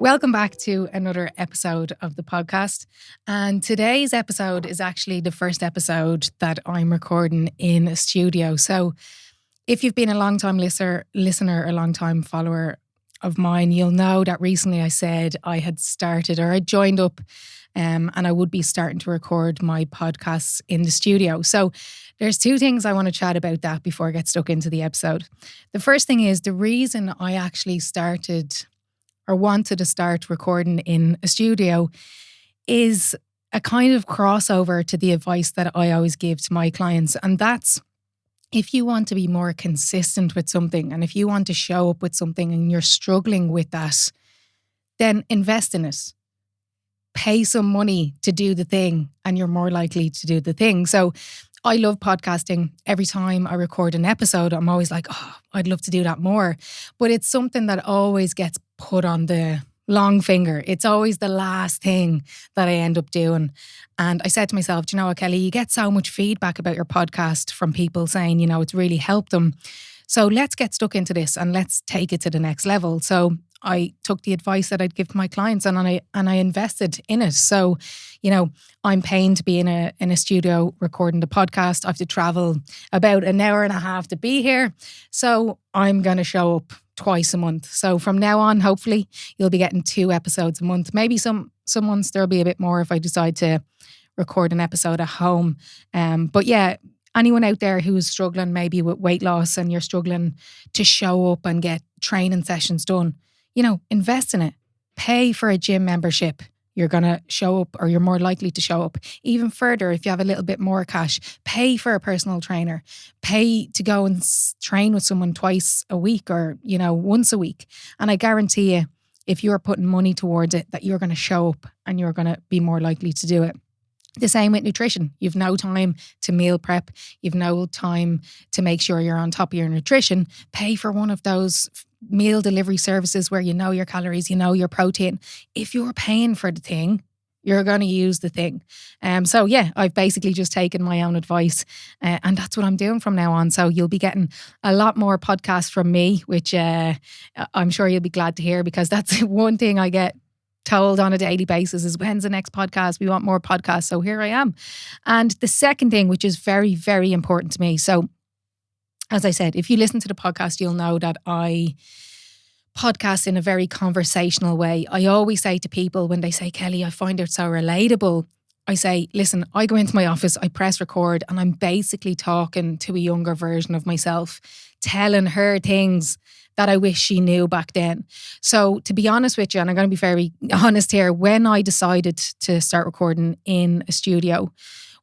Welcome back to another episode of the podcast. And today's episode is actually the first episode that I'm recording in a studio. So if you've been a long time listener, a long time follower of mine, you'll know that recently I said I had started or I joined up and I would be starting to record my podcasts in the studio. So there's two things I want to chat about that before I get stuck into the episode. The first thing is the reason I actually started or wanted to start recording in a studio is a kind of crossover to the advice that I always give to my clients. And that's if you want to be more consistent with something and if you want to show up with something and you're struggling with that, then invest in it. Pay some money to do the thing and you're more likely to do the thing. So I love podcasting. Every time I record an episode, I'm always like, oh, I'd love to do that more. But it's something that always gets put on the long finger. It's always the last thing that I end up doing. And I said to myself, do you know what, Kellie, you get so much feedback about your podcast from people saying, you know, it's really helped them. So let's get stuck into this and let's take it to the next level. So I took the advice that I'd give to my clients and I invested in it. So, you know, I'm paying to be in a studio recording the podcast. I have to travel about an hour and a half to be here. So I'm going to show up twice a month. So from now on, hopefully you'll be getting 2 episodes a month. Maybe some months there'll be a bit more if I decide to record an episode at home. But yeah, anyone out there who's struggling maybe with weight loss and you're struggling to show up and get training sessions done, you know, invest in it. Pay for a gym membership. You're going to show up or you're more likely to show up. Even further, if you have a little bit more cash, pay for a personal trainer. Pay to go and train with someone twice a week or, you know, once a week. And I guarantee you, if you're putting money towards it, that you're going to show up and you're going to be more likely to do it. The same with nutrition. You've no time to meal prep. You've no time to make sure you're on top of your nutrition. Pay for one of those meal delivery services where you know your calories, you know your protein. If you're paying for the thing, you're going to use the thing. So yeah, I've basically just taken my own advice and that's what I'm doing from now on. So you'll be getting a lot more podcasts from me, which I'm sure you'll be glad to hear because that's one thing I get told on a daily basis is when's the next podcast? We want more podcasts. So here I am. And the second thing, which is very, very important to me. So as I said, if you listen to the podcast, you'll know that I podcast in a very conversational way. I always say to people when they say, Kellie, I find it so relatable. I say, listen, I go into my office, I press record and I'm basically talking to a younger version of myself, telling her things that I wish she knew back then. So to be honest with you, and I'm going to be very honest here, when I decided to start recording in a studio,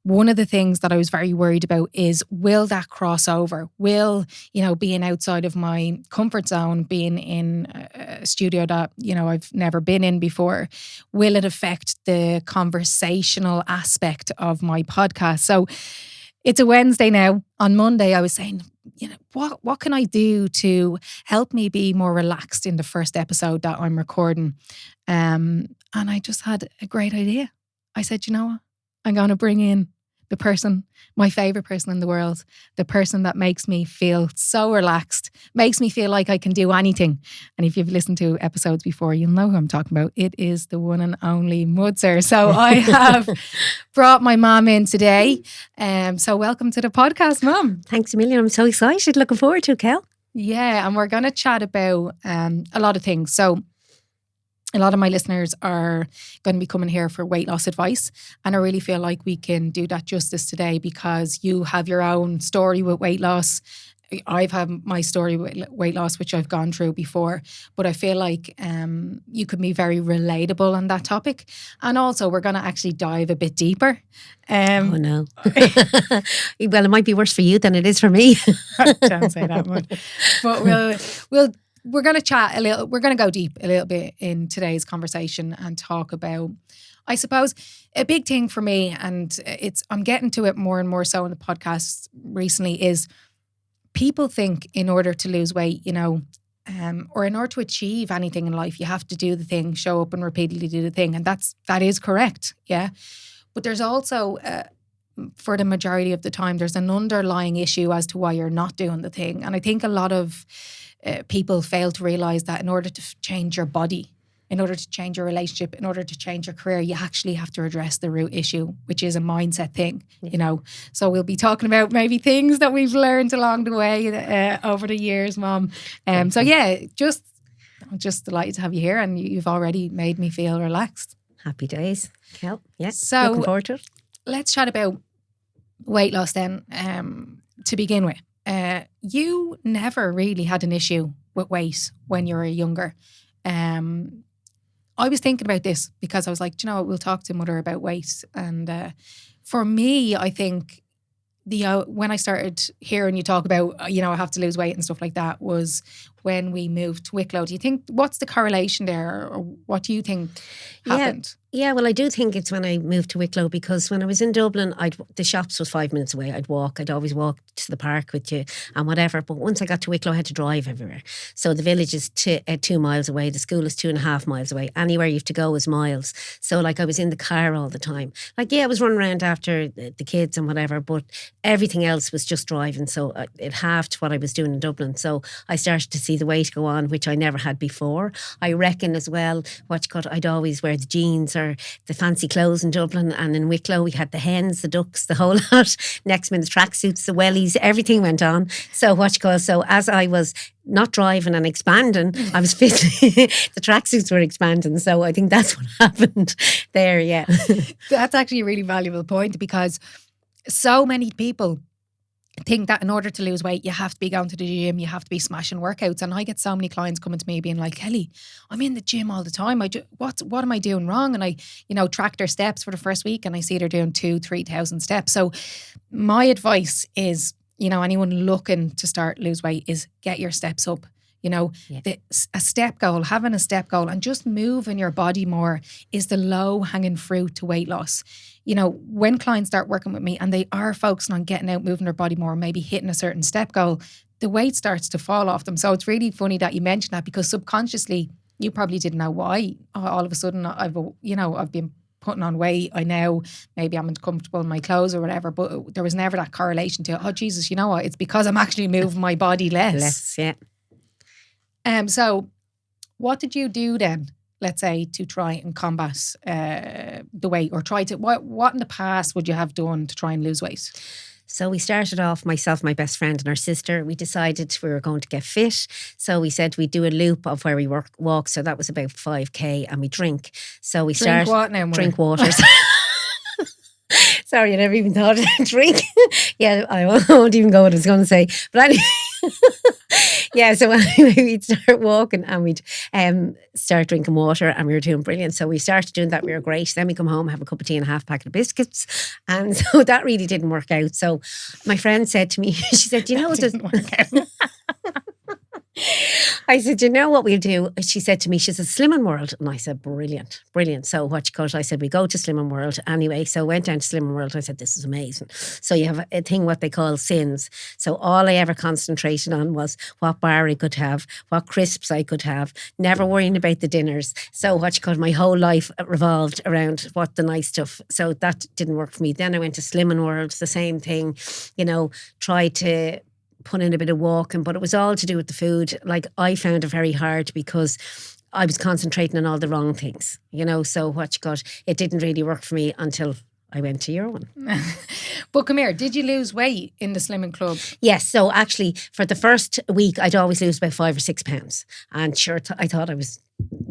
one of the things that I was very worried about is, will that cross over? Will, you know, being outside of my comfort zone, being in a studio that, you know, I've never been in before, will it affect the conversational aspect of my podcast? So it's a Wednesday now. On Monday, I was saying, you know, what can I do to help me be more relaxed in the first episode that I'm recording? And I just had a great idea. I said, you know what? I'm going to bring in the person, my favorite person in the world, the person that makes me feel so relaxed, makes me feel like I can do anything. And if you've listened to episodes before, you'll know who I'm talking about. It is the one and only Mudser. So I have brought my mom in today. So welcome to the podcast, Mum. Thanks a million. I'm so excited. Looking forward to it, Kel. Yeah, and we're going to chat about a lot of things. So a lot of my listeners are going to be coming here for weight loss advice. And I really feel like we can do that justice today because you have your own story with weight loss. I've had my story with weight loss, which I've gone through before. But I feel like you could be very relatable on that topic. And also we're going to actually dive a bit deeper. Oh no. Well, it might be worse for you than it is for me. Don't say that much. But we're going to chat a little, we're going to go deep a little bit in today's conversation and talk about, I suppose, a big thing for me, and I'm getting to it more and more so in the podcast recently, is people think in order to lose weight, you know, or in order to achieve anything in life, you have to do the thing, show up and repeatedly do the thing. And that is correct. Yeah. But there's also, for the majority of the time, there's an underlying issue as to why you're not doing the thing. And I think a lot of people fail to realize that in order to change your body, in order to change your relationship, in order to change your career, you actually have to address the root issue, which is a mindset thing, you know. So we'll be talking about maybe things that we've learned along the way over the years, Mom. So yeah, I'm just delighted to have you here, and you've already made me feel relaxed. Happy days, Kel. Yeah, so looking forward to it. Let's chat about weight loss then. To begin with, you never really had an issue with weight when you were younger. I was thinking about this because I was like, do you know what, we'll talk to Mother about weight. And for me, I think when I started hearing you talk about, I have to lose weight and stuff like that was when we moved to Wicklow. Do you think, what's the correlation there, or what do you think happened? Yeah, well, I do think it's when I moved to Wicklow, because when I was in Dublin, the shops was 5 minutes away. I'd always walk to the park with you and whatever. But once I got to Wicklow, I had to drive everywhere. So the village is 2 miles away. The school is 2.5 miles away. Anywhere you have to go is miles. So like I was in the car all the time. Like, yeah, I was running around after the kids and whatever, but everything else was just driving. So it halved what I was doing in Dublin. So I started to see the weight go on, which I never had before. I reckon as well, I'd always wear the jeans or the fancy clothes in Dublin, and in Wicklow we had the hens, the ducks, the whole lot. Next minute, the tracksuits, the wellies, everything went on. So so as I was not driving and expanding, I was fit. The tracksuits were expanding. So I think that's what happened there, yeah. That's actually a really valuable point, because so many people think that in order to lose weight, you have to be going to the gym, you have to be smashing workouts. And I get so many clients coming to me being like, Kellie, I'm in the gym all the time. What am I doing wrong? And I, track their steps for the first week, and I see they're doing 2,000-3,000 steps. So my advice is, anyone looking to lose weight is get your steps up. A step goal, having a step goal and just moving your body more is the low hanging fruit to weight loss. When clients start working with me and they are focusing on getting out, moving their body more, maybe hitting a certain step goal, the weight starts to fall off them. So it's really funny that you mentioned that, because subconsciously you probably didn't know why all of a sudden I've been putting on weight. I know maybe I'm uncomfortable in my clothes or whatever, but there was never that correlation to, oh Jesus, you know what? It's because I'm actually moving my body less. Yeah. So what did you do then, let's say, to try and combat the weight, or what in the past would you have done to try and lose weight? So we started off, myself, my best friend and our sister, we decided we were going to get fit. So we said we'd do a loop of where we walk. So that was about 5K, and we drink. So we Drink what now? Drink water. Sorry, I never even thought of drink. Yeah, I won't even go what I was going to say. But anyway, yeah, so anyway, we'd start walking and we'd start drinking water, and we were doing brilliant. So we started doing that, we were great. Then we come home, have a cup of tea and a half packet of biscuits. And so that really didn't work out. So my friend said to me, she said, do you know what doesn't work out? I said, you know what we'll do? She said to me, she said, Slimming World. And I said, brilliant. So I said, we go to Slimming World. Anyway, so I went down to Slimming World. I said, this is amazing. So you have a thing, what they call sins. So all I ever concentrated on was what bar I could have, what crisps I could have, never worrying about the dinners. So my whole life revolved around what the nice stuff. So that didn't work for me. Then I went to Slimming World, the same thing, tried to put in a bit of walking, but it was all to do with the food. Like, I found it very hard because I was concentrating on all the wrong things, so it didn't really work for me until I went to your one. But come here, did you lose weight in the Slimming Club? Yes, so actually for the first week I'd always lose about 5 or 6 pounds, and sure, I thought I was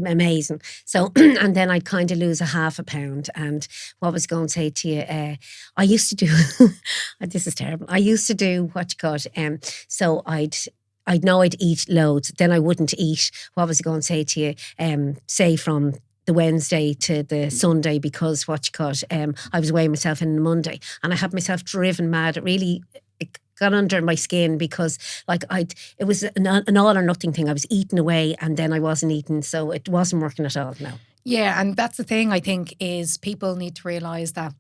amazing. So, and then I'd kind of lose a half a pound. And what was going to say to you, I used to do, this is terrible. I used to do so I'd know I'd eat loads. Then I wouldn't eat, what was I going to say to you, say from the Wednesday to the Sunday, because I was weighing myself in the Monday, and I had myself driven mad. It got under my skin, because it was an all or nothing thing. I was eating away and then I wasn't eating, so it wasn't working at all now. Yeah, and that's the thing, I think, is people need to realise that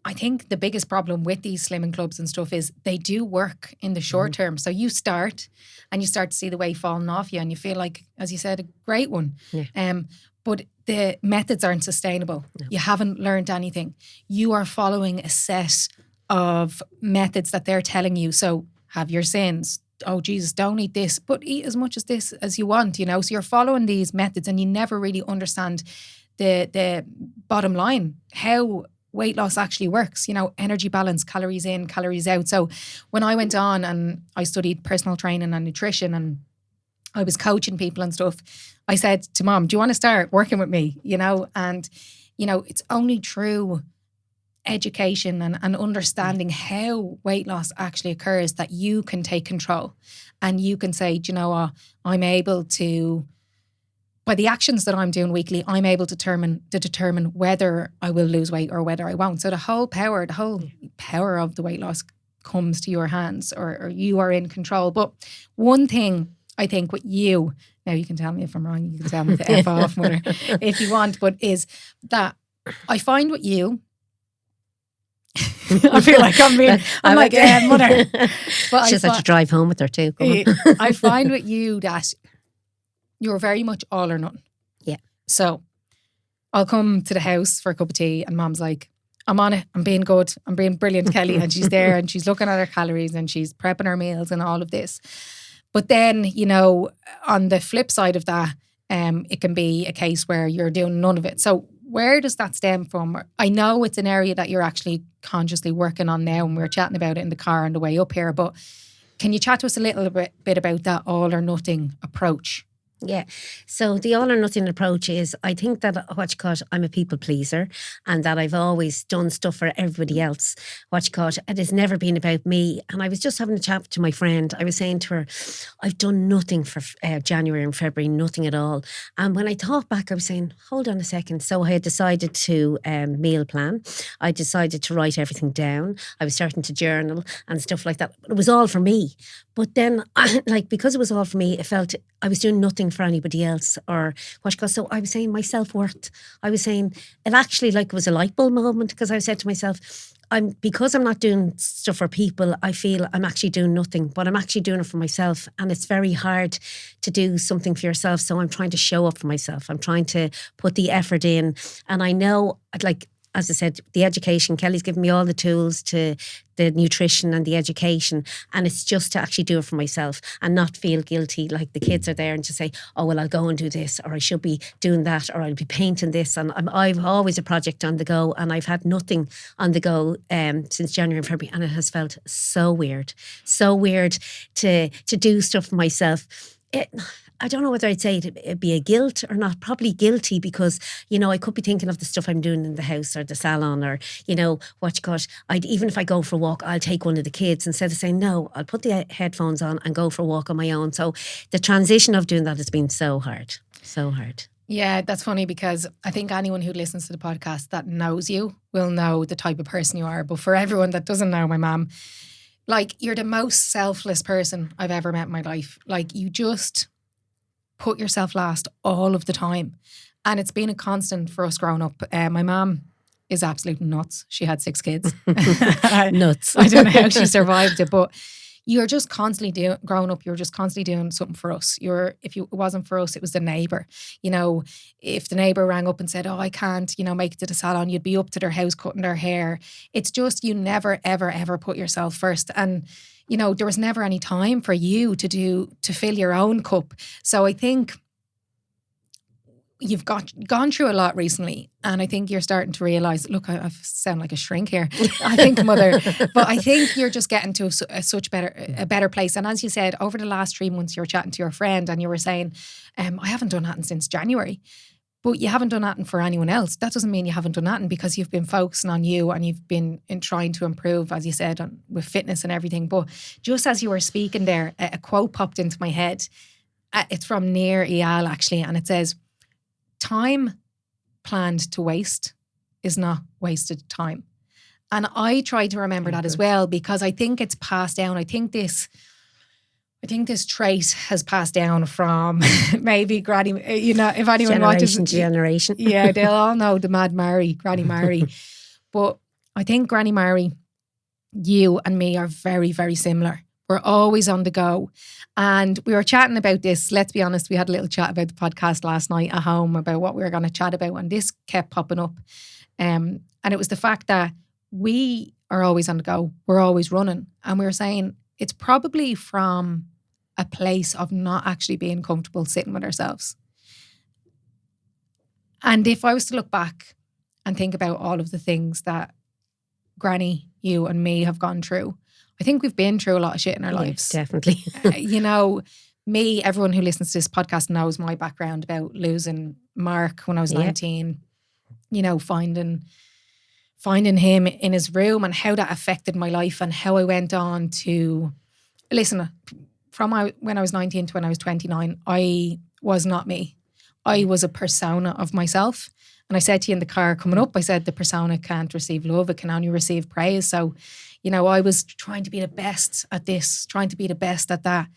I think the biggest problem with these slimming clubs and stuff is they do work in the short term. So you start and you start to see the weight falling off you, and you feel like, as you said, a great one. Yeah. But the methods aren't sustainable. No. You haven't learned anything. You are following a set of methods that they're telling you. So have your sins, oh Jesus, don't eat this, but eat as much as this as you want, you know. So you're following these methods and you never really understand the bottom line, how weight loss actually works, you know, energy balance, calories in, calories out. So when I went on and I studied personal training and nutrition and I was coaching people and stuff, I said to Mom, do you want to start working with me? You know, and, you know, it's only through education and understanding how weight loss actually occurs that you can take control and you can say, do you know what, I'm able to, by the actions that I'm doing weekly, I'm able to determine whether I will lose weight or whether I won't. So the whole power of the weight loss comes to your hands, or you are in control. But one thing I think with you, now you can tell me if I'm wrong, you can tell me to F off, mother, if you want, but is that I find with you, I feel like I'm like, mother. But she just had to drive home with her too. I find with you that you're very much all or nothing. Yeah. So I'll come to the house for a cup of tea and Mom's like, I'm on it. I'm being good. I'm being brilliant, Kelly. And she's there and she's looking at her calories and she's prepping her meals and all of this. But then, you know, on the flip side of that, it can be a case where you're doing none of it. So where does that stem from? I know it's an area that you're actually consciously working on now, and we were chatting about it in the car on the way up here, but can you chat to us a little bit about that all or nothing approach? Yeah. So the all or nothing approach is, I think that I'm a people pleaser, and that I've always done stuff for everybody else. It has never been about me. And I was just having a chat to my friend. I was saying to her, I've done nothing for January and February, nothing at all. And when I thought back, I was saying, hold on a second. So I had decided to meal plan. I decided to write everything down. I was starting to journal and stuff like that. It was all for me. But then, because it was all for me, it felt I was doing nothing for anybody else, or so I was saying my self-worth. I was saying it actually was a light bulb moment, because I said to myself, because I'm not doing stuff for people, I feel I'm actually doing nothing, but I'm actually doing it for myself. And it's very hard to do something for yourself. So I'm trying to show up for myself. I'm trying to put the effort in. And I know as I said, the education, Kelly's given me all the tools to the nutrition and the education, and it's just to actually do it for myself and not feel guilty like the kids are there and to say, oh, well, I'll go and do this, or I should be doing that, or I'll be painting this. And I've always a project on the go, and I've had nothing on the go since January and February, and it has felt so weird to do stuff for myself. I don't know whether I'd say it'd be a guilt or not. Probably guilty, because, you know, I could be thinking of the stuff I'm doing in the house or the salon, or, you know, even if I go for a walk, I'll take one of the kids instead of saying, no, I'll put the headphones on and go for a walk on my own. So the transition of doing that has been so hard. So hard. Yeah, that's funny, because I think anyone who listens to the podcast that knows you will know the type of person you are. But for everyone that doesn't know my mum, you're the most selfless person I've ever met in my life. You just put yourself last all of the time. And it's been a constant for us growing up. My mum is absolute nuts. She had 6 kids. Nuts. I don't know how she survived it, but you're just constantly growing up, you're just constantly doing something for us. If it wasn't for us, it was the neighbour. You know, if the neighbour rang up and said, oh, I can't, you know, make it to the salon, you'd be up to their house cutting their hair. It's just, you never, ever, ever put yourself first. And you know, there was never any time for you to fill your own cup. So I think you've gone through a lot recently, and I think you're starting to realise, look, I sound like a shrink here, I think, mother, but I think you're just getting to a better place. And as you said, over the last 3 months, you were chatting to your friend and you were saying, I haven't done that since January. But you haven't done that for anyone else. That doesn't mean you haven't done that, because you've been focusing on you and you've been trying to improve, as you said, with fitness and everything. But just as you were speaking there, a quote popped into my head. It's from Nir Eyal, actually, and it says, time planned to waste is not wasted time. And I try to remember that as well, because I think it's passed down. I think this trait has passed down from maybe Granny, you know, if anyone watches. Generation. Yeah, they'll all know the Mad Mary, Granny Mary. But I think Granny Mary, you and me are very, very similar. We're always on the go. And we were chatting about this. Let's be honest, we had a little chat about the podcast last night at home about what we were going to chat about. And this kept popping up. And it was the fact that we are always on the go. We're always running. And we were saying, it's probably from a place of not actually being comfortable sitting with ourselves. And if I was to look back and think about all of the things that Granny, you and me have gone through, I think we've been through a lot of shit in our lives. Definitely. You know, me, everyone who listens to this podcast knows my background about losing Mark when I was 19, you know, finding him in his room and how that affected my life and how I went on to, listen, from when I was 19 to when I was 29, I was not me. I was a persona of myself. And I said to you in the car coming up, I said the persona can't receive love, it can only receive praise. So, you know, I was trying to be the best at this, trying to be the best at that.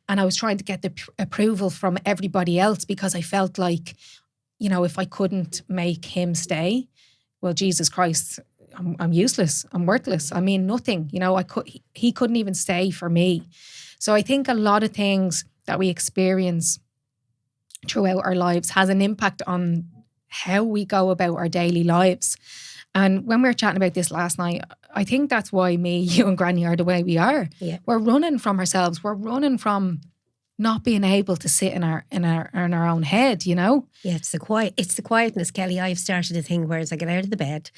And I was trying to get the approval from everybody else because I felt like, you know, if I couldn't make him stay, well, Jesus Christ, I'm useless. I'm worthless. I mean, nothing. You know, he couldn't even stay for me. So I think a lot of things that we experience throughout our lives has an impact on how we go about our daily lives. And when we were chatting about this last night, I think that's why me, you and Granny are the way we are. Yeah. We're running from ourselves. We're running from not being able to sit in our own head, you know? Yeah, it's the quietness, Kelly. I've started a thing where as I get out of the bed,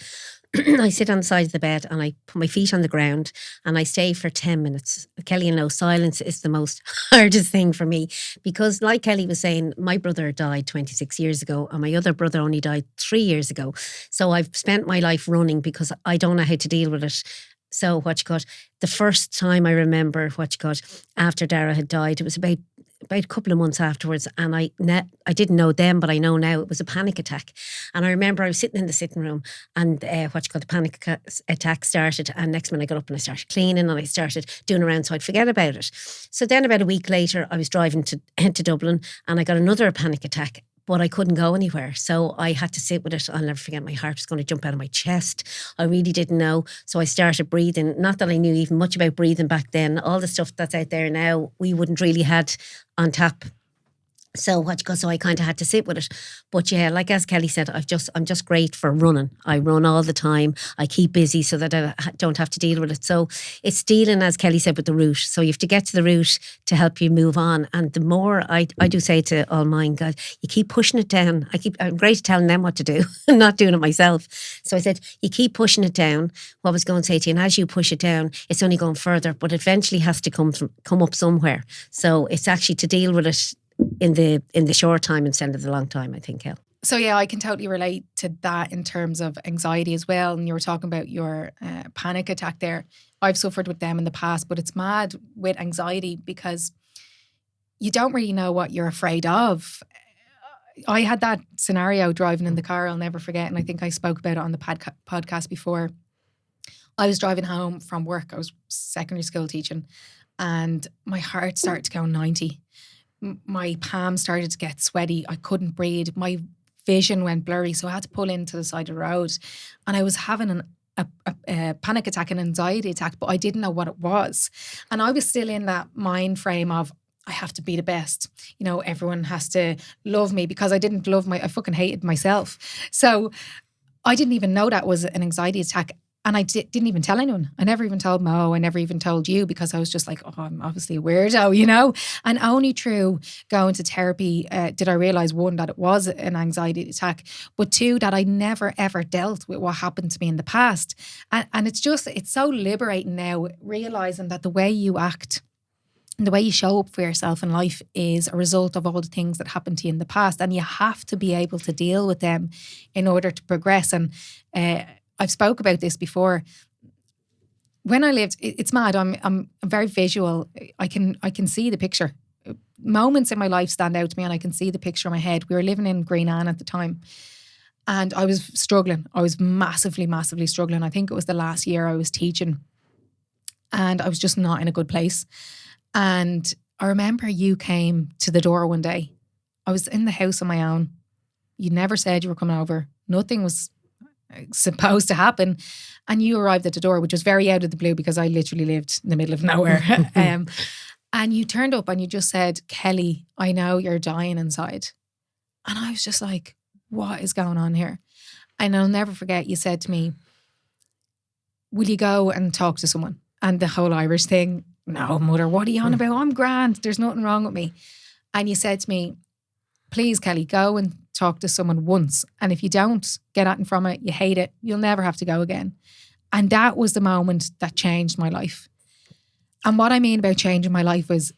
I sit on the side of the bed and I put my feet on the ground and I stay for 10 minutes. Kelly, you know, silence is the most hardest thing for me because like Kelly was saying, my brother died 26 years ago and my other brother only died 3 years ago. So I've spent my life running because I don't know how to deal with it. So the first time I remember after Dara had died, it was about a couple of months afterwards, and I didn't know then, but I know now it was a panic attack. And I remember I was sitting in the sitting room, and the panic attack started. And next minute I got up and I started cleaning, and I started doing around so I'd forget about it. So then about a week later, I was driving to Dublin, and I got another panic attack. But I couldn't go anywhere. So I had to sit with it. I'll never forget, my heart was going to jump out of my chest. I really didn't know. So I started breathing. Not that I knew even much about breathing back then. All the stuff that's out there now, we wouldn't really had on tap. So I kind of had to sit with it. But yeah, like as Kelly said, I'm just great for running. I run all the time. I keep busy so that I don't have to deal with it. So it's dealing, as Kelly said, with the root. So you have to get to the root to help you move on. And the more I do say to all mine, guys, you keep pushing it down. I'm great at telling them what to do. I'm not doing it myself. So I said, you keep pushing it down. What I was going to say to you, and as you push it down, it's only going further, but it eventually has to come up somewhere. So it's actually to deal with it in the short time instead of the long time, I think, El. So yeah, I can totally relate to that in terms of anxiety as well. And you were talking about your panic attack there. I've suffered with them in the past, but it's mad with anxiety because you don't really know what you're afraid of. I had that scenario driving in the car, I'll never forget. And I think I spoke about it on the podcast before. I was driving home from work. I was secondary school teaching and my heart started to go 90. My palms started to get sweaty. I couldn't breathe. My vision went blurry. So I had to pull into the side of the road. And I was having a panic attack, an anxiety attack, but I didn't know what it was. And I was still in that mind frame of, I have to be the best. You know, everyone has to love me because I fucking hated myself. So I didn't even know that was an anxiety attack. And I didn't even tell anyone. I never even told Mo. I never even told you because I was just like, oh, I'm obviously a weirdo, you know? And only through going to therapy did I realise, one, that it was an anxiety attack, but two, that I never ever dealt with what happened to me in the past. And it's so liberating now, realising that the way you act and the way you show up for yourself in life is a result of all the things that happened to you in the past. And you have to be able to deal with them in order to progress. And I've spoke about this before. When I lived, it's mad. I'm very visual. I can see the picture. Moments in my life stand out to me, and I can see the picture in my head. We were living in Green Anne at the time, and I was struggling. I was massively, massively struggling. I think it was the last year I was teaching, and I was just not in a good place. And I remember you came to the door one day. I was in the house on my own. You never said you were coming over. Nothing was supposed to happen, and you arrived at the door, which was very out of the blue because I literally lived in the middle of nowhere. And you turned up and you just said, Kelly, I know you're dying inside. And I was just like, what is going on here? And I'll never forget, you said to me, will you go and talk to someone? And the whole Irish thing, no, mother, what are you on about? I'm grand. There's nothing wrong with me. And you said to me, please, Kellie, go and talk to someone once. And if you don't get anything from it, you hate it, you'll never have to go again. And that was the moment that changed my life. And what I mean about changing my life was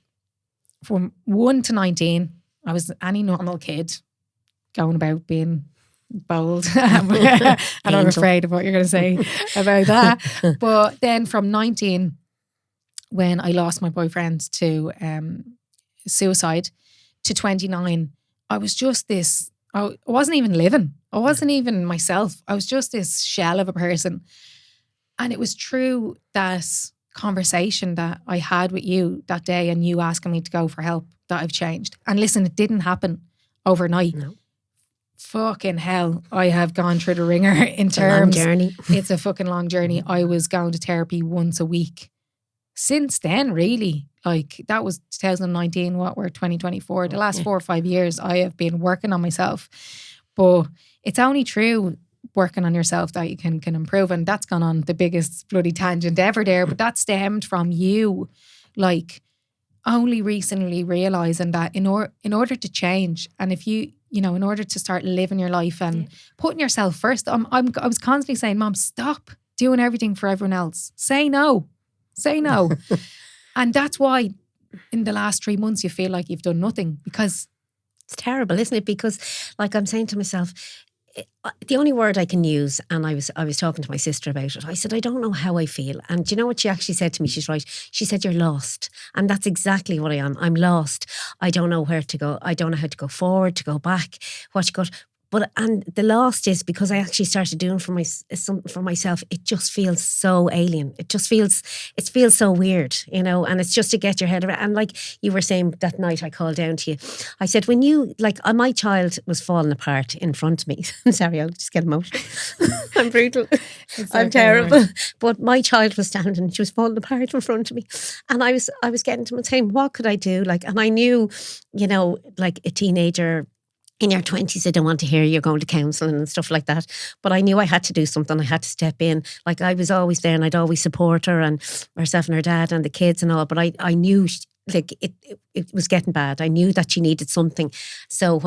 from 1 to 19, I was any normal kid going about being bold. And I'm afraid of what you're going to say about that. But then from 19, when I lost my boyfriend to suicide, to 29, I was just this, I wasn't even living. I wasn't even myself. I was just this shell of a person. And it was through that conversation that I had with you that day and you asking me to go for help that I've changed. And listen, it didn't happen overnight. No. Fucking hell, I have gone through the ringer in It's terms. a long journey. It's a fucking long journey. I was going to therapy once a week. Since then, really, like that was 2019, what we're 2024. The last 4 or 5 years, I have been working on myself. But it's only through working on yourself that you can improve. And that's gone on the biggest bloody tangent ever there. But that stemmed from you, like only recently realising that in order to change, and if you know, in order to start living your life and putting yourself first, I was constantly saying, Mom, stop doing everything for everyone else. Say no. Say no. And that's why in the last 3 months you feel like you've done nothing, because it's terrible, isn't it? Because like I'm saying to myself, the only word I can use, and I was talking to my sister about it, I said, I don't know how I feel. And do you know what she actually said to me? She's right. She said, you're lost. And that's exactly what I am. I'm lost. I don't know where to go. I don't know how to go forward, to go back, what you got. And the lost is because I actually started doing something for myself. It just feels so alien. It feels so weird, you know. And it's just to get your head around. And like you were saying that night, I called down to you. I said, when you my child was falling apart in front of me. Sorry, I'll just get emotional. I'm brutal. I'm terrible. Right. But my child was standing. She was falling apart in front of me, and I was getting to him and saying, what could I do? Like, and I knew, you know, like a teenager in your 20s, I don't want to hear you're going to counselling and stuff like that. But I knew I had to do something. I had to step in. Like I was always there and I'd always support her and herself and her dad and the kids and all. But I knew like it was getting bad. I knew that she needed something. So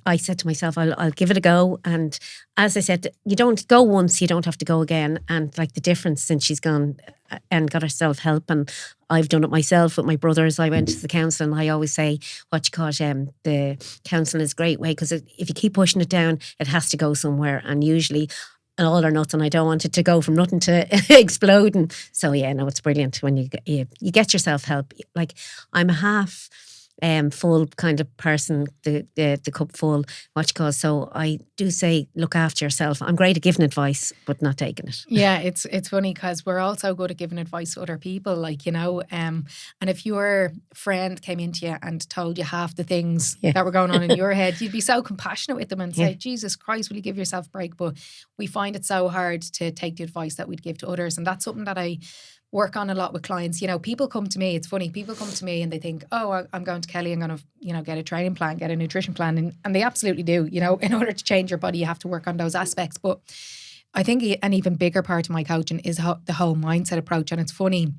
I said to myself, I'll give it a go. And as I said, you don't go once, you don't have to go again. And like the difference since she's gone and got herself help, and I've done it myself with my brothers. I went to the council and I always say, the counselling is a great way, because if you keep pushing it down, it has to go somewhere. And usually an all or nothing. I don't want it to go from nothing to exploding. So yeah, no, it's brilliant when you get yourself help. Like I'm a half full kind of person, the cup full, so I do say look after yourself. I'm great at giving advice but not taking it. Yeah, it's funny because we're also good at giving advice to other people, like, you know, and if your friend came into you and told you half the things that were going on in your head, you'd be so compassionate with them and say, Jesus Christ, will you give yourself a break? But we find it so hard to take the advice that we'd give to others, and that's something that I work on a lot with clients. You know, people come to me, it's funny, people come to me and they think, oh, I'm going to Kellie, I'm going to, you know, get a training plan, get a nutrition plan. And they absolutely do. You know, in order to change your body, you have to work on those aspects. But I think an even bigger part of my coaching is the whole mindset approach. And it's funny,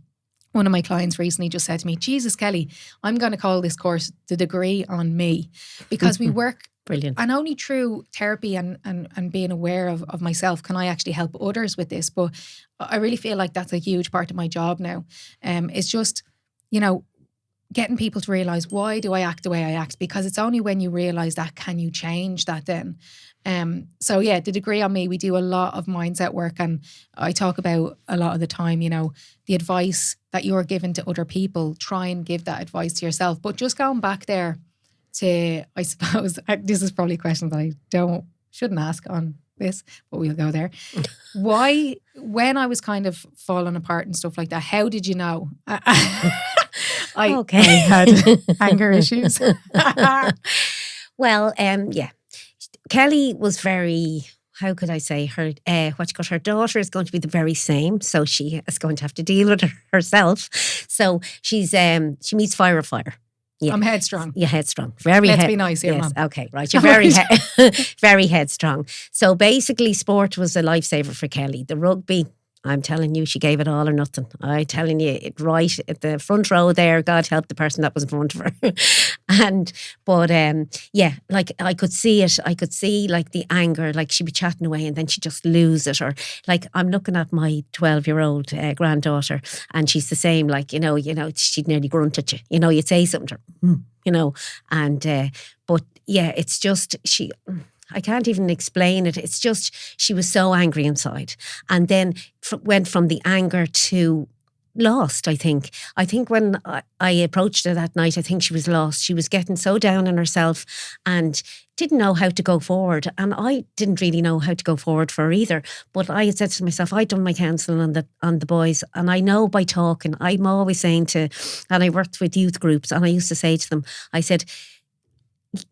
one of my clients recently just said to me, Jesus, Kellie, I'm going to call this course The Degree on Me, because we work brilliant. And only through therapy and being aware of myself can I actually help others with this. But I really feel like that's a huge part of my job now. It's just, you know, getting people to realise, why do I act the way I act? Because it's only when you realise that can you change that then. So yeah, The Degree on Me, we do a lot of mindset work, and I talk about a lot of the time, you know, the advice that you're giving to other people, try and give that advice to yourself. But just going back there to, I suppose, this is probably a question that I shouldn't ask on this, but we'll go there. Why, when I was kind of falling apart and stuff like that, how did you know? I had anger issues. Well, Kellie was very, how could I say, her her daughter is going to be the very same, so she is going to have to deal with it herself. So she meets fire of fire. Yeah. I'm headstrong. You're headstrong. Very Let's be nice here, yes. Mum. Okay, right. You're very very headstrong. So basically sport was a lifesaver for Kellie. The rugby, I'm telling you, she gave it all or nothing. I'm telling you, it right at the front row there. God help the person that was in front of her. Yeah, like I could see it. I could see like the anger, like she'd be chatting away and then she'd just lose it. Or like I'm looking at my 12-year-old granddaughter, and she's the same. Like you know, she'd nearly grunt at you. You know, you'd say something to her, you know, and but yeah, it's just she. I can't even explain it. It's just she was so angry inside, and then went from the anger to lost. I think when I approached her that night, I think she was lost. She was getting so down on herself and didn't know how to go forward. And I didn't really know how to go forward for her either. But I had said to myself, I'd done my counselling on the boys, and I know by talking. I'm always saying and I worked with youth groups, and I used to say to them, I said,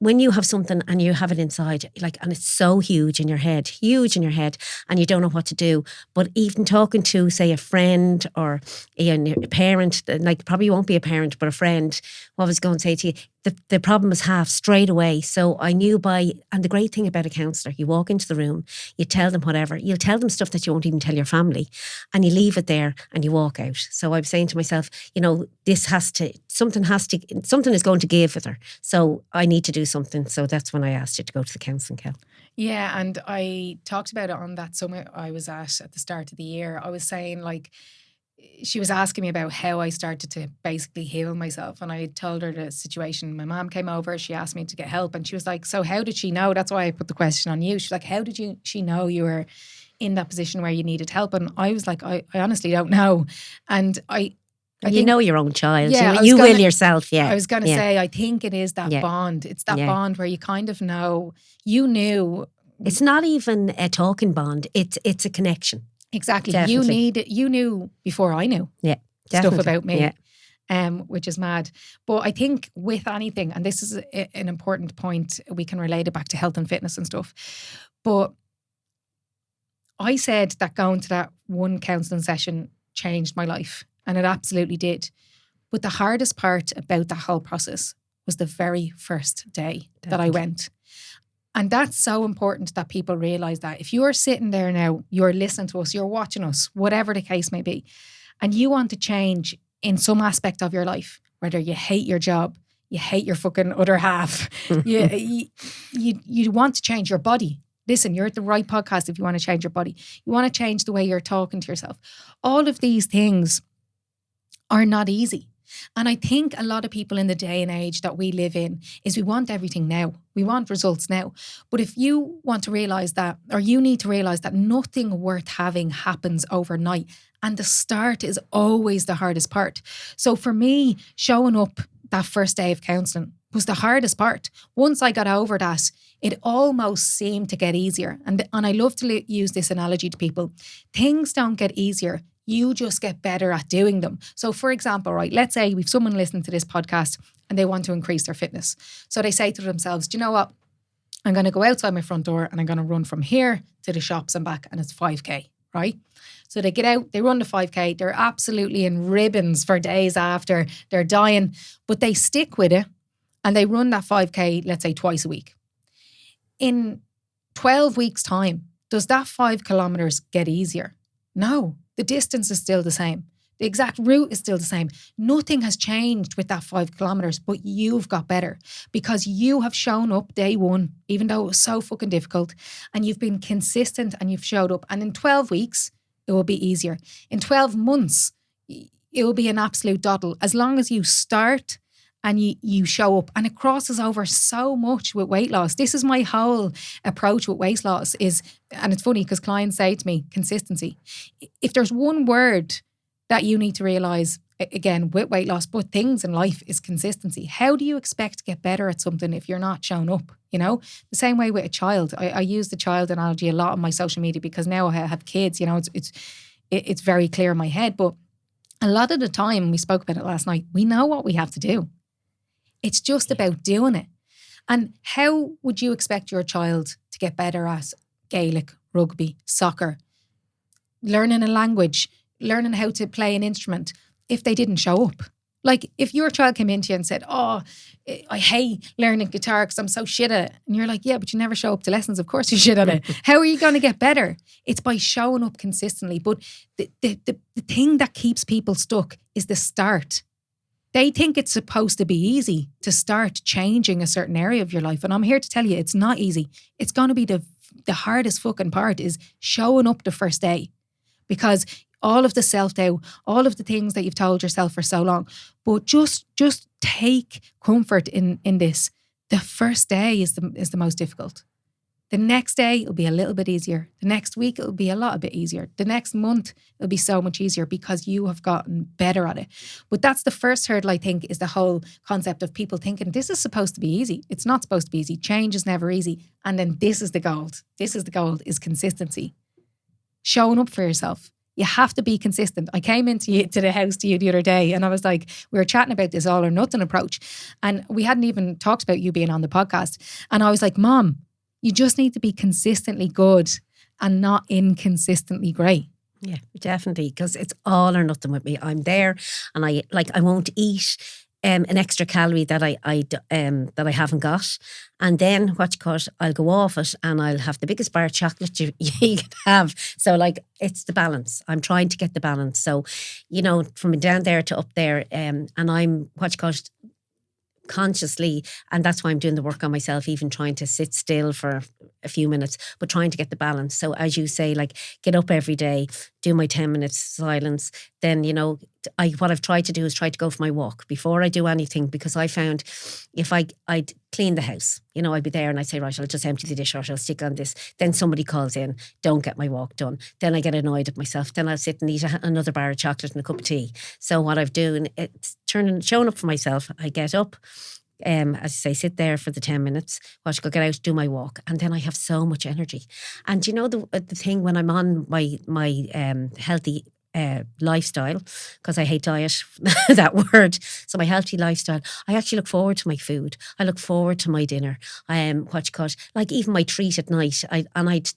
when you have something and you have it inside, like, and it's so huge in your head, and you don't know what to do. But even talking to, say, a friend or a parent, like probably won't be a parent, but a friend, what I was going to say to you, the problem was half straight away. So I knew and the great thing about a counsellor, you walk into the room, you tell them whatever, you'll tell them stuff that you won't even tell your family, and you leave it there and you walk out. So I was saying to myself, you know, something is going to give with her. So I need to do something. So that's when I asked you to go to the counselling, Kel. Yeah, and I talked about it on that summit I was at the start of the year. I was saying, like, she was asking me about how I started to basically heal myself, and I told her the situation. My mom came over, she asked me to get help, and she was like, so how did she know? That's why I put the question on you. She's like, how did she know you were in that position where you needed help? And I was like, I honestly don't know. And I think, you know your own child. Yeah, you will yourself. Yeah. I was going to say, I think it is that bond. It's that bond where you kind of know, you knew. It's not even a talking bond. It's a connection. Exactly. Definitely. You knew before I knew. Yeah. Stuff about me. Yeah. Which is mad. But I think with anything, and this is an important point, we can relate it back to health and fitness and stuff. But I said that going to that one counselling session changed my life, and it absolutely did. But the hardest part about that whole process was the very first day that I went. And that's so important that people realise that if you're sitting there now, you're listening to us, you're watching us, whatever the case may be, and you want to change in some aspect of your life, whether you hate your job, you hate your fucking other half, you want to change your body. Listen, you're at the right podcast if you want to change your body. You want to change the way you're talking to yourself. All of these things are not easy. And I think a lot of people in the day and age that we live in is we want everything now. We want results now. But if you want to realise that, or you need to realise that nothing worth having happens overnight. And the start is always the hardest part. So for me, showing up that first day of counselling was the hardest part. Once I got over that, it almost seemed to get easier. And I love to use this analogy to people. Things don't get easier. You just get better at doing them. So for example, right, let's say we've someone listening to this podcast and they want to increase their fitness. So they say to themselves, do you know what? I'm going to go outside my front door and I'm going to run from here to the shops and back, and it's 5K, right? So they get out, they run the 5K, they're absolutely in ribbons for days after, they're dying, but they stick with it and they run that 5K, let's say twice a week. In 12 weeks' time, does that 5 kilometres get easier? No. The distance is still the same. The exact route is still the same. Nothing has changed with that 5 kilometres, but you've got better because you have shown up day one, even though it was so fucking difficult, and you've been consistent and you've showed up. And in 12 weeks, it will be easier. In 12 months, it will be an absolute doddle. As long as you start and you show up, and it crosses over so much with weight loss. This is my whole approach with weight loss is, and it's funny because clients say to me, consistency. If there's one word that you need to realise, again, with weight loss, but things in life, is consistency. How do you expect to get better at something if you're not showing up? You know, the same way with a child. I use the child analogy a lot on my social media because now I have kids, you know, it's very clear in my head. But a lot of the time, we spoke about it last night, we know what we have to do. It's just about doing it. And how would you expect your child to get better at Gaelic, rugby, soccer, learning a language, learning how to play an instrument if they didn't show up? Like if your child came into you and said, oh, I hate learning guitar because I'm so shit at it. And you're like, yeah, but you never show up to lessons. Of course you're shit at it. How are you going to get better? It's by showing up consistently. But the thing that keeps people stuck is the start. They think it's supposed to be easy to start changing a certain area of your life. And I'm here to tell you, it's not easy. It's going to be the hardest fucking part is showing up the first day. Because all of the self-doubt, all of the things that you've told yourself for so long, but just take comfort in this. The first day is the most difficult. The next day it'll be a little bit easier. The next week it'll be a lot bit easier. The next month it'll be so much easier because you have gotten better at it. But that's the first hurdle, I think, is the whole concept of people thinking this is supposed to be easy. It's not supposed to be easy. Change is never easy. And then this is the gold. This is the gold, is consistency. Showing up for yourself. You have to be consistent. I came to the house to you the other day and I was like, we were chatting about this all or nothing approach. And we hadn't even talked about you being on the podcast. And I was like, Mom, you just need to be consistently good and not inconsistently great. Yeah, definitely. Because it's all or nothing with me. I'm there and I won't eat an extra calorie that I haven't got, and then I'll go off it and I'll have the biggest bar of chocolate you can have. So like it's the balance. I'm trying to get the balance. So from down there to up there, and I'm consciously, and that's why I'm doing the work on myself, even trying to sit still for a few minutes, but trying to get the balance. So as you say, like get up every day, do my 10 minutes silence. Then, what I've tried to do is try to go for my walk before I do anything, because I found if I'd clean the house, I'd be there and I'd say, right, I'll just empty the dishwasher, I'll stick on this. Then somebody calls in, don't get my walk done. Then I get annoyed at myself. Then I'll sit and eat another bar of chocolate and a cup of tea. So what I've done, it's showing up for myself. I get up, as I say, sit there for the 10 minutes, go get out, do my walk, and then I have so much energy. And the thing when I'm on my healthy lifestyle, because I hate diet, that word. So my healthy lifestyle, I actually look forward to my food. I look forward to my dinner. Like even my treat at night, I'd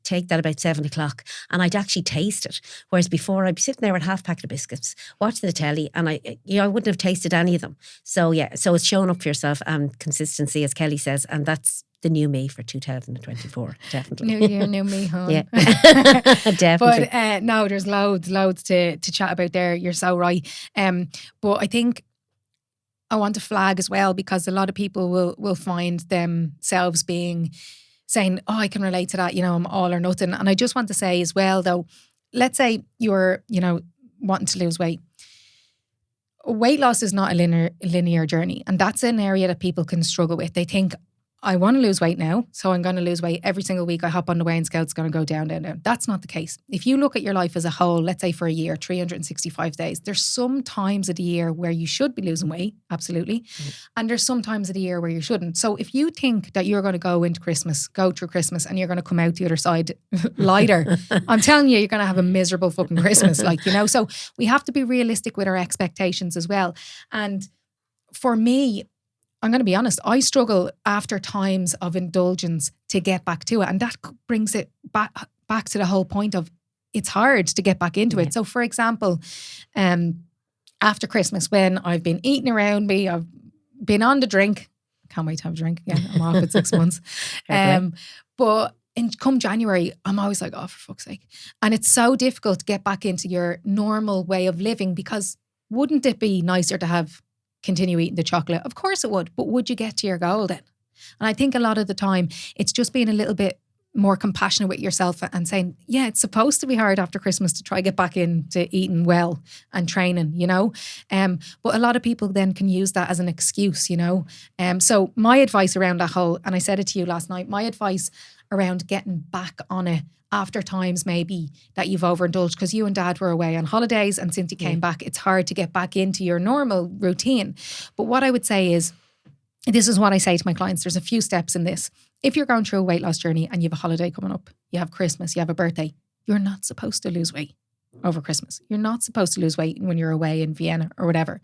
take that about 7 o'clock and I'd actually taste it. Whereas before I'd be sitting there with half a packet of biscuits, watching the telly, and I wouldn't have tasted any of them. So yeah, so it's showing up for yourself and consistency, as Kellie says, and that's the new me for 2024, definitely. New year, new me, huh? Yeah, definitely. But no, there's loads to chat about there. You're so right. But I think I want to flag as well, because a lot of people will find themselves saying, oh, I can relate to that, I'm all or nothing. And I just want to say as well, though, let's say you're, wanting to lose weight. Weight loss is not a linear journey. And that's an area that people can struggle with. They think, I want to lose weight now, so I'm going to lose weight every single week. I hop on the weighing scale, it's going to go down, down, down. That's not the case. If you look at your life as a whole, let's say for a year, 365 days, there's some times of the year where you should be losing weight, absolutely. Mm-hmm. And there's some times of the year where you shouldn't. So if you think that you're going to go through Christmas and you're going to come out the other side lighter, I'm telling you, you're going to have a miserable fucking Christmas. So we have to be realistic with our expectations as well. And for me, I'm going to be honest, I struggle after times of indulgence to get back to it. And that brings it back to the whole point of it's hard to get back into it. So for example, after Christmas, when I've been eating around me, I've been on the drink. Can't wait to have a drink again. I'm off at 6 months. But come January, I'm always like, oh, for fuck's sake. And it's so difficult to get back into your normal way of living, because wouldn't it be nicer to continue eating the chocolate? Of course it would, but would you get to your goal then? And I think a lot of the time it's just being a little bit more compassionate with yourself and saying, yeah, it's supposed to be hard after Christmas to try get back into eating well and training, but a lot of people then can use that as an excuse, so my advice around that whole, and I said it to you last night, my advice around getting back on it after times maybe that you've overindulged, because you and Dad were away on holidays and since you came back, it's hard to get back into your normal routine. But what I would say is, this is what I say to my clients, there's a few steps in this. If you're going through a weight loss journey and you have a holiday coming up, you have Christmas, you have a birthday, you're not supposed to lose weight over Christmas. You're not supposed to lose weight when you're away in Vienna or whatever.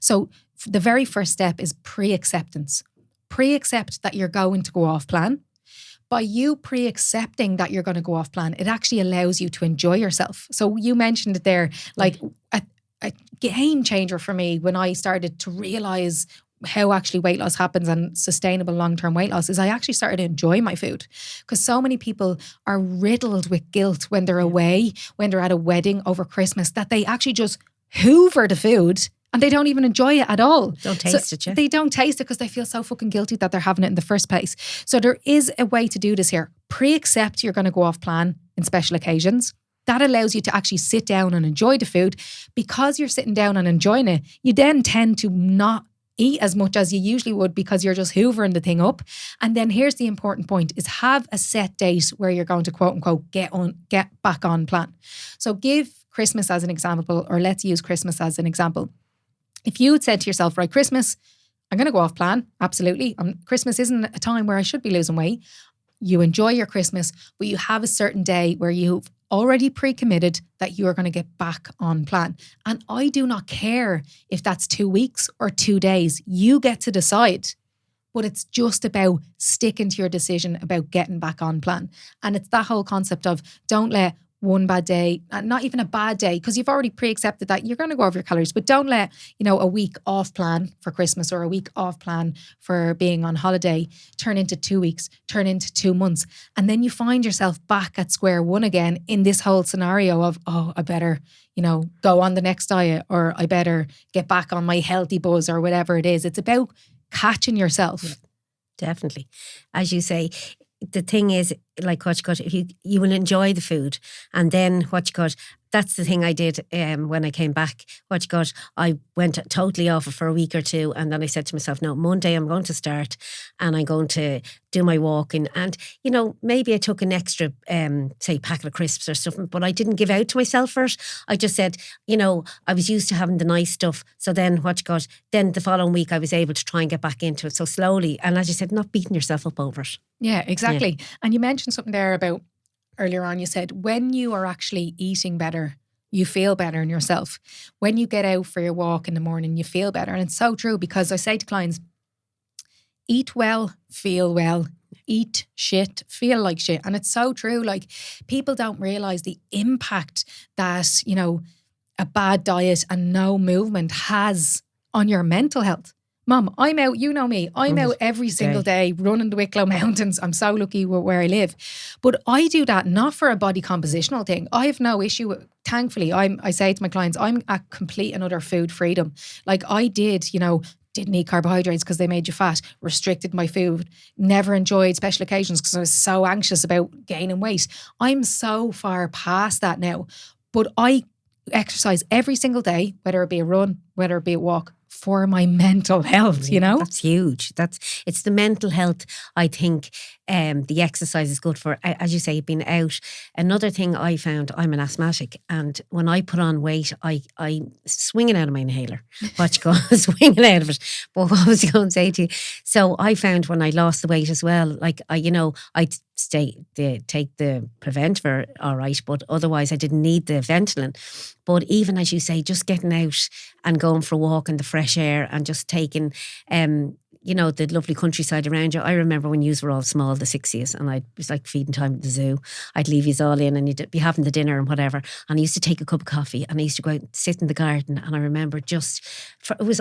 So the very first step is pre-acceptance. Pre-accept that you're going to go off plan. By you pre-accepting that you're going to go off plan, it actually allows you to enjoy yourself. So you mentioned it there, like a game changer for me when I started to realize how actually weight loss happens and sustainable long-term weight loss is I actually started to enjoy my food, because so many people are riddled with guilt when they're away, when they're at a wedding over Christmas, that they actually just hoover the food and they don't even enjoy it at all. Don't taste it, yeah. They don't taste it because they feel so fucking guilty that they're having it in the first place. So there is a way to do this here. Pre-accept you're going to go off plan in special occasions. That allows you to actually sit down and enjoy the food. Because you're sitting down and enjoying it, you then tend to not eat as much as you usually would because you're just hoovering the thing up. And then here's the important point is have a set date where you're going to quote unquote get back on plan. So give Christmas as an example, or let's use Christmas as an example. If you had said to yourself, right, Christmas, I'm going to go off plan. Absolutely. Christmas isn't a time where I should be losing weight. You enjoy your Christmas, but you have a certain day where you've already pre-committed that you are going to get back on plan. And I do not care if that's 2 weeks or 2 days. You get to decide. But it's just about sticking to your decision about getting back on plan. And it's that whole concept of don't let one bad day, not even a bad day, because you've already pre-accepted that you're going to go over your calories, but don't let, a week off plan for Christmas or a week off plan for being on holiday turn into 2 weeks, turn into 2 months. And then you find yourself back at square one again in this whole scenario of, I better, go on the next diet, or I better get back on my healthy buzz or whatever it is. It's about catching yourself. Yeah, definitely. As you say, the thing is, like what you got, you will enjoy the food, and then what you got. That's the thing I did when I came back. What you got, I went totally off it for a week or two, and then I said to myself, no, Monday I'm going to start, and I'm going to do my walking. And maybe I took an extra, say, packet of crisps or something, but I didn't give out to myself for it. I just said, I was used to having the nice stuff. So then what you got, then the following week I was able to try and get back into it. So slowly, and as you said, not beating yourself up over it. Yeah, exactly. Yeah. And you mentioned something there about earlier on. You said when you are actually eating better, you feel better in yourself. When you get out for your walk in the morning, you feel better. And it's so true, because I say to clients, eat well, feel well. Eat shit, feel like shit. And it's so true. Like, people don't realize the impact that, a bad diet and no movement has on your mental health. Mum, I'm out, you know me, I'm out every single day running the Wicklow Mountains. I'm so lucky where I live. But I do that not for a body compositional thing. I have no issue with, thankfully, I say to my clients, I'm at complete and utter food freedom. Like, I didn't eat carbohydrates because they made you fat, restricted my food, never enjoyed special occasions because I was so anxious about gaining weight. I'm so far past that now. But I exercise every single day, whether it be a run, whether it be a walk, for my mental health, That's huge. It's the mental health, I think, the exercise is good for, as you say, being out. Another thing I found, I'm an asthmatic, and when I put on weight, I swinging out of my inhaler. What you call swinging out of it. But what was I going to say to you? So I found when I lost the weight as well, like I'd take the Preventer, all right, but otherwise I didn't need the Ventolin. But even as you say, just getting out and going for a walk in the fresh air and just taking, the lovely countryside around you. I remember when yous were all small, the 60s, and it was like feeding time at the zoo. I'd leave yous all in and you'd be having the dinner and whatever. And I used to take a cup of coffee and I used to go out and sit in the garden. And I remember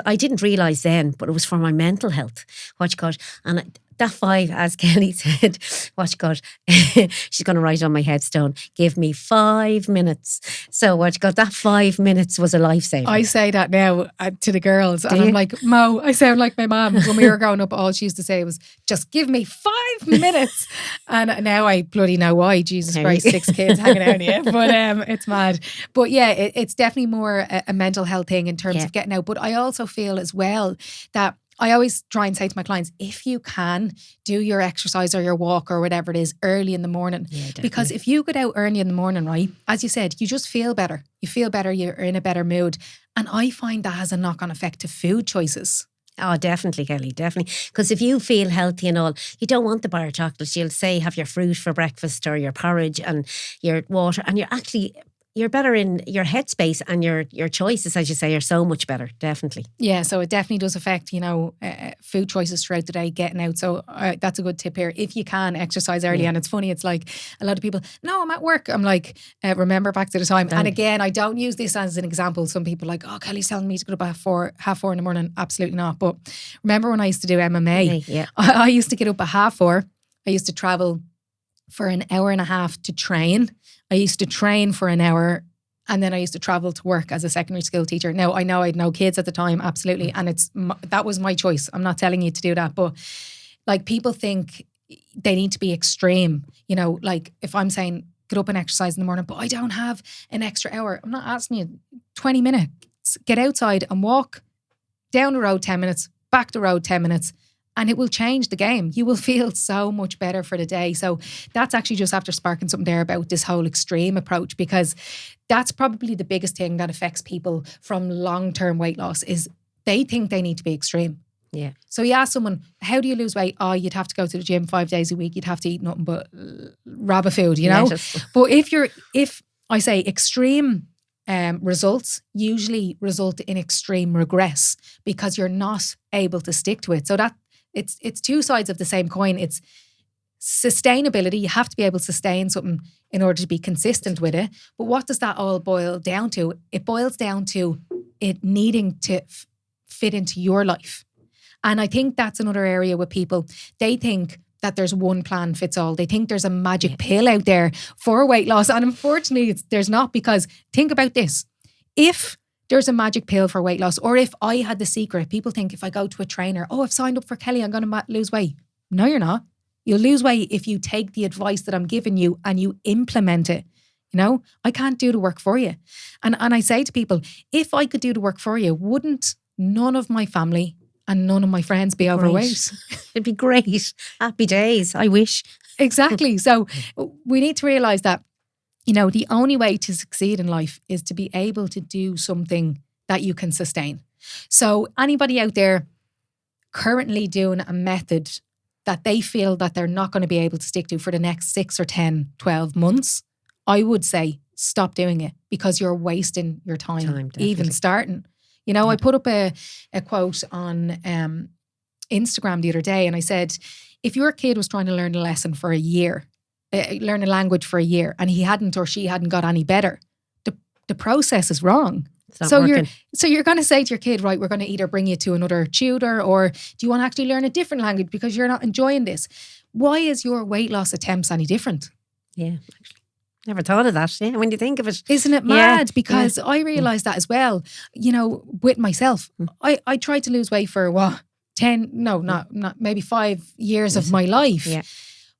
I didn't realise then, but it was for my mental health. What you got? And that 5, as Kellie said, what you got, she's going to write on my headstone, give me 5 minutes. So what you got, that 5 minutes was a lifesaver. I say that now to the girls. I'm like, Mo, I sound like my mum. When we were growing up, all she used to say was, just give me 5 minutes. And now I bloody know why. Jesus Christ, 6 kids hanging out here. But it's mad. But yeah, it's definitely more a mental health thing in terms of getting out. But I also feel as well that I always try and say to my clients, if you can, do your exercise or your walk or whatever it is early in the morning. Yeah, because if you get out early in the morning, right, as you said, you just feel better. You feel better, you're in a better mood. And I find that has a knock-on effect to food choices. Oh, definitely, Kellie, definitely. Because if you feel healthy and all, you don't want the bar of chocolates. You'll say have your fruit for breakfast or your porridge and your water, and you're actually you're better in your headspace, and your choices, as you say, are so much better. Definitely. Yeah, so it definitely does affect, food choices throughout the day, getting out. So that's a good tip here. If you can, exercise early. And it's funny, it's like a lot of people, no, I'm at work. I'm like, remember back to the time. And again, I don't use this as an example. Some people are like, oh, Kellie's telling me to get up at half four in the morning. Absolutely not. But remember when I used to do MMA? Yeah. I used to get up at 4:30. I used to travel for an hour and a half to train. I used to train for an hour, and then I used to travel to work as a secondary school teacher. Now, I know I had no kids at the time, absolutely, and that was my choice. I'm not telling you to do that, but like, people think they need to be extreme. Like, if I'm saying get up and exercise in the morning, but I don't have an extra hour, I'm not asking you 20 minutes. Get outside and walk down the road 10 minutes, back the road 10 minutes, and it will change the game. You will feel so much better for the day. So that's actually just after sparking something there about this whole extreme approach, because that's probably the biggest thing that affects people from long-term weight loss, is they think they need to be extreme. Yeah. So you ask someone, how do you lose weight? Oh, you'd have to go to the gym 5 days a week. You'd have to eat nothing but rabbit food, But if I say extreme results usually result in extreme regress, because you're not able to stick to it. So that it's two sides of the same coin. It's sustainability. You have to be able to sustain something in order to be consistent with it. But what does that all boil down to? It boils down to it needing to fit into your life. And I think that's another area with people. They think that there's one plan fits all. They think there's a magic pill out there for weight loss. And unfortunately, there's not, because think about this. If there's a magic pill for weight loss, or if I had the secret, people think if I go to a trainer, oh, I've signed up for Kellie, I'm going to lose weight. No, you're not. You'll lose weight if you take the advice that I'm giving you and you implement it. I can't do the work for you. And I say to people, if I could do the work for you, wouldn't none of my family and none of my friends be overweight? It'd be great. Happy days. I wish. Exactly. So we need to realise that, the only way to succeed in life is to be able to do something that you can sustain. So anybody out there currently doing a method that they feel that they're not going to be able to stick to for the next 6 or 10, 12 months, I would say stop doing it, because you're wasting your time even starting. I put up a quote on Instagram the other day, and I said, if your kid was trying to learn a lesson for a year, learn a language for a year, and he hadn't or she hadn't got any better, the process is wrong. So you're going to say to your kid, right, we're going to either bring you to another tutor, or do you want to actually learn a different language because you're not enjoying this? Why is your weight loss attempts any different? Yeah, actually. Never thought of that. Yeah, when you think of it. Isn't it mad? Because I realised that as well, with myself. I tried to lose weight for not maybe 5 years of my life. Yeah.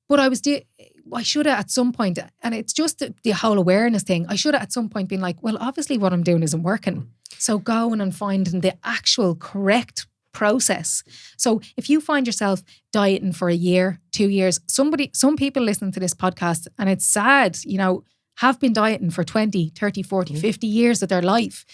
But I should have at some point, and it's just the whole awareness thing, I should have at some point been like, well, obviously what I'm doing isn't working. So going and finding the actual correct process. So if you find yourself dieting for a year, 2 years, some people listening to this podcast, and it's sad, have been dieting for 20, 30, 40, 50 years of their life.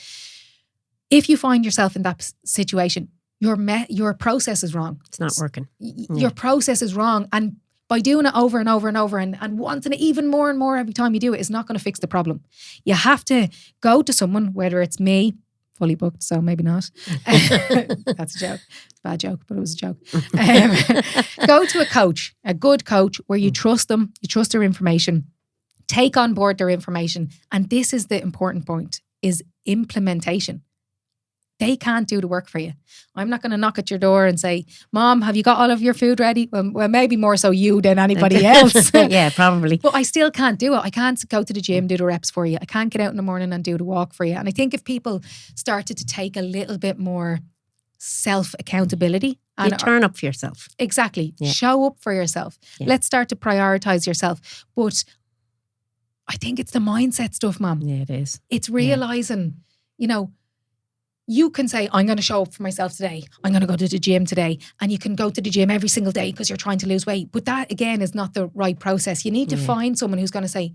If you find yourself in that situation, your process is wrong. It's not working. Your process is wrong. And by doing it over and over and over and wanting it even more and more every time you do it is not going to fix the problem. You have to go to someone, whether it's me, fully booked, so maybe not. That's a joke. Bad joke, but it was a joke. Go to a coach, a good coach where you trust them, you trust their information, take on board their information. And this is the important point, is implementation. They can't do the work for you. I'm not going to knock at your door and say, Mom, have you got all of your food ready? Well, maybe more so you than anybody else. Yeah, probably. But I still can't do it. I can't go to the gym, do the reps for you. I can't get out in the morning and do the walk for you. And I think if people started to take a little bit more self-accountability. You turn up for yourself. Exactly. Yeah. Show up for yourself. Yeah. Let's start to prioritise yourself. But I think it's the mindset stuff, Mom. Yeah, it is. It's realising, you can say, I'm going to show up for myself today. I'm going to go to the gym today. And you can go to the gym every single day because you're trying to lose weight. But that, again, is not the right process. You need to find someone who's going to say,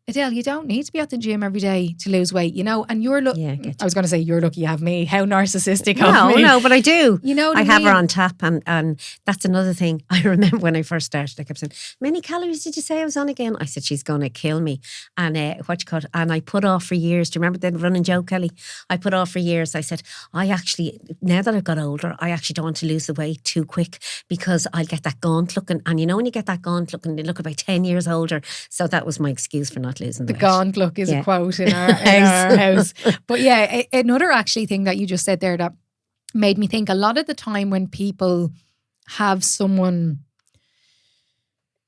Adele, you don't need to be at the gym every day to lose weight, you know, and you're Yeah, I get you. I was going to say, you're lucky you have me. How narcissistic of me. No, but I do. You know what I have her mean? on tap, and that's another thing. I remember when I first started, I kept saying, "Many calories did you say I was on again?" I said, "She's going to kill me." And and I put off for years. Do you remember the running joke, Kelly? I put off for years. I said, I actually, now that I've got older, I actually don't want to lose the weight too quick because I'll get that gaunt looking. And you know, when you get that gaunt looking, you look about 10 years older. So that was my excuse for not losing the weight. Gaunt look is a quote in our house. But yeah, another actually thing that you just said there that made me think, a lot of the time when people have someone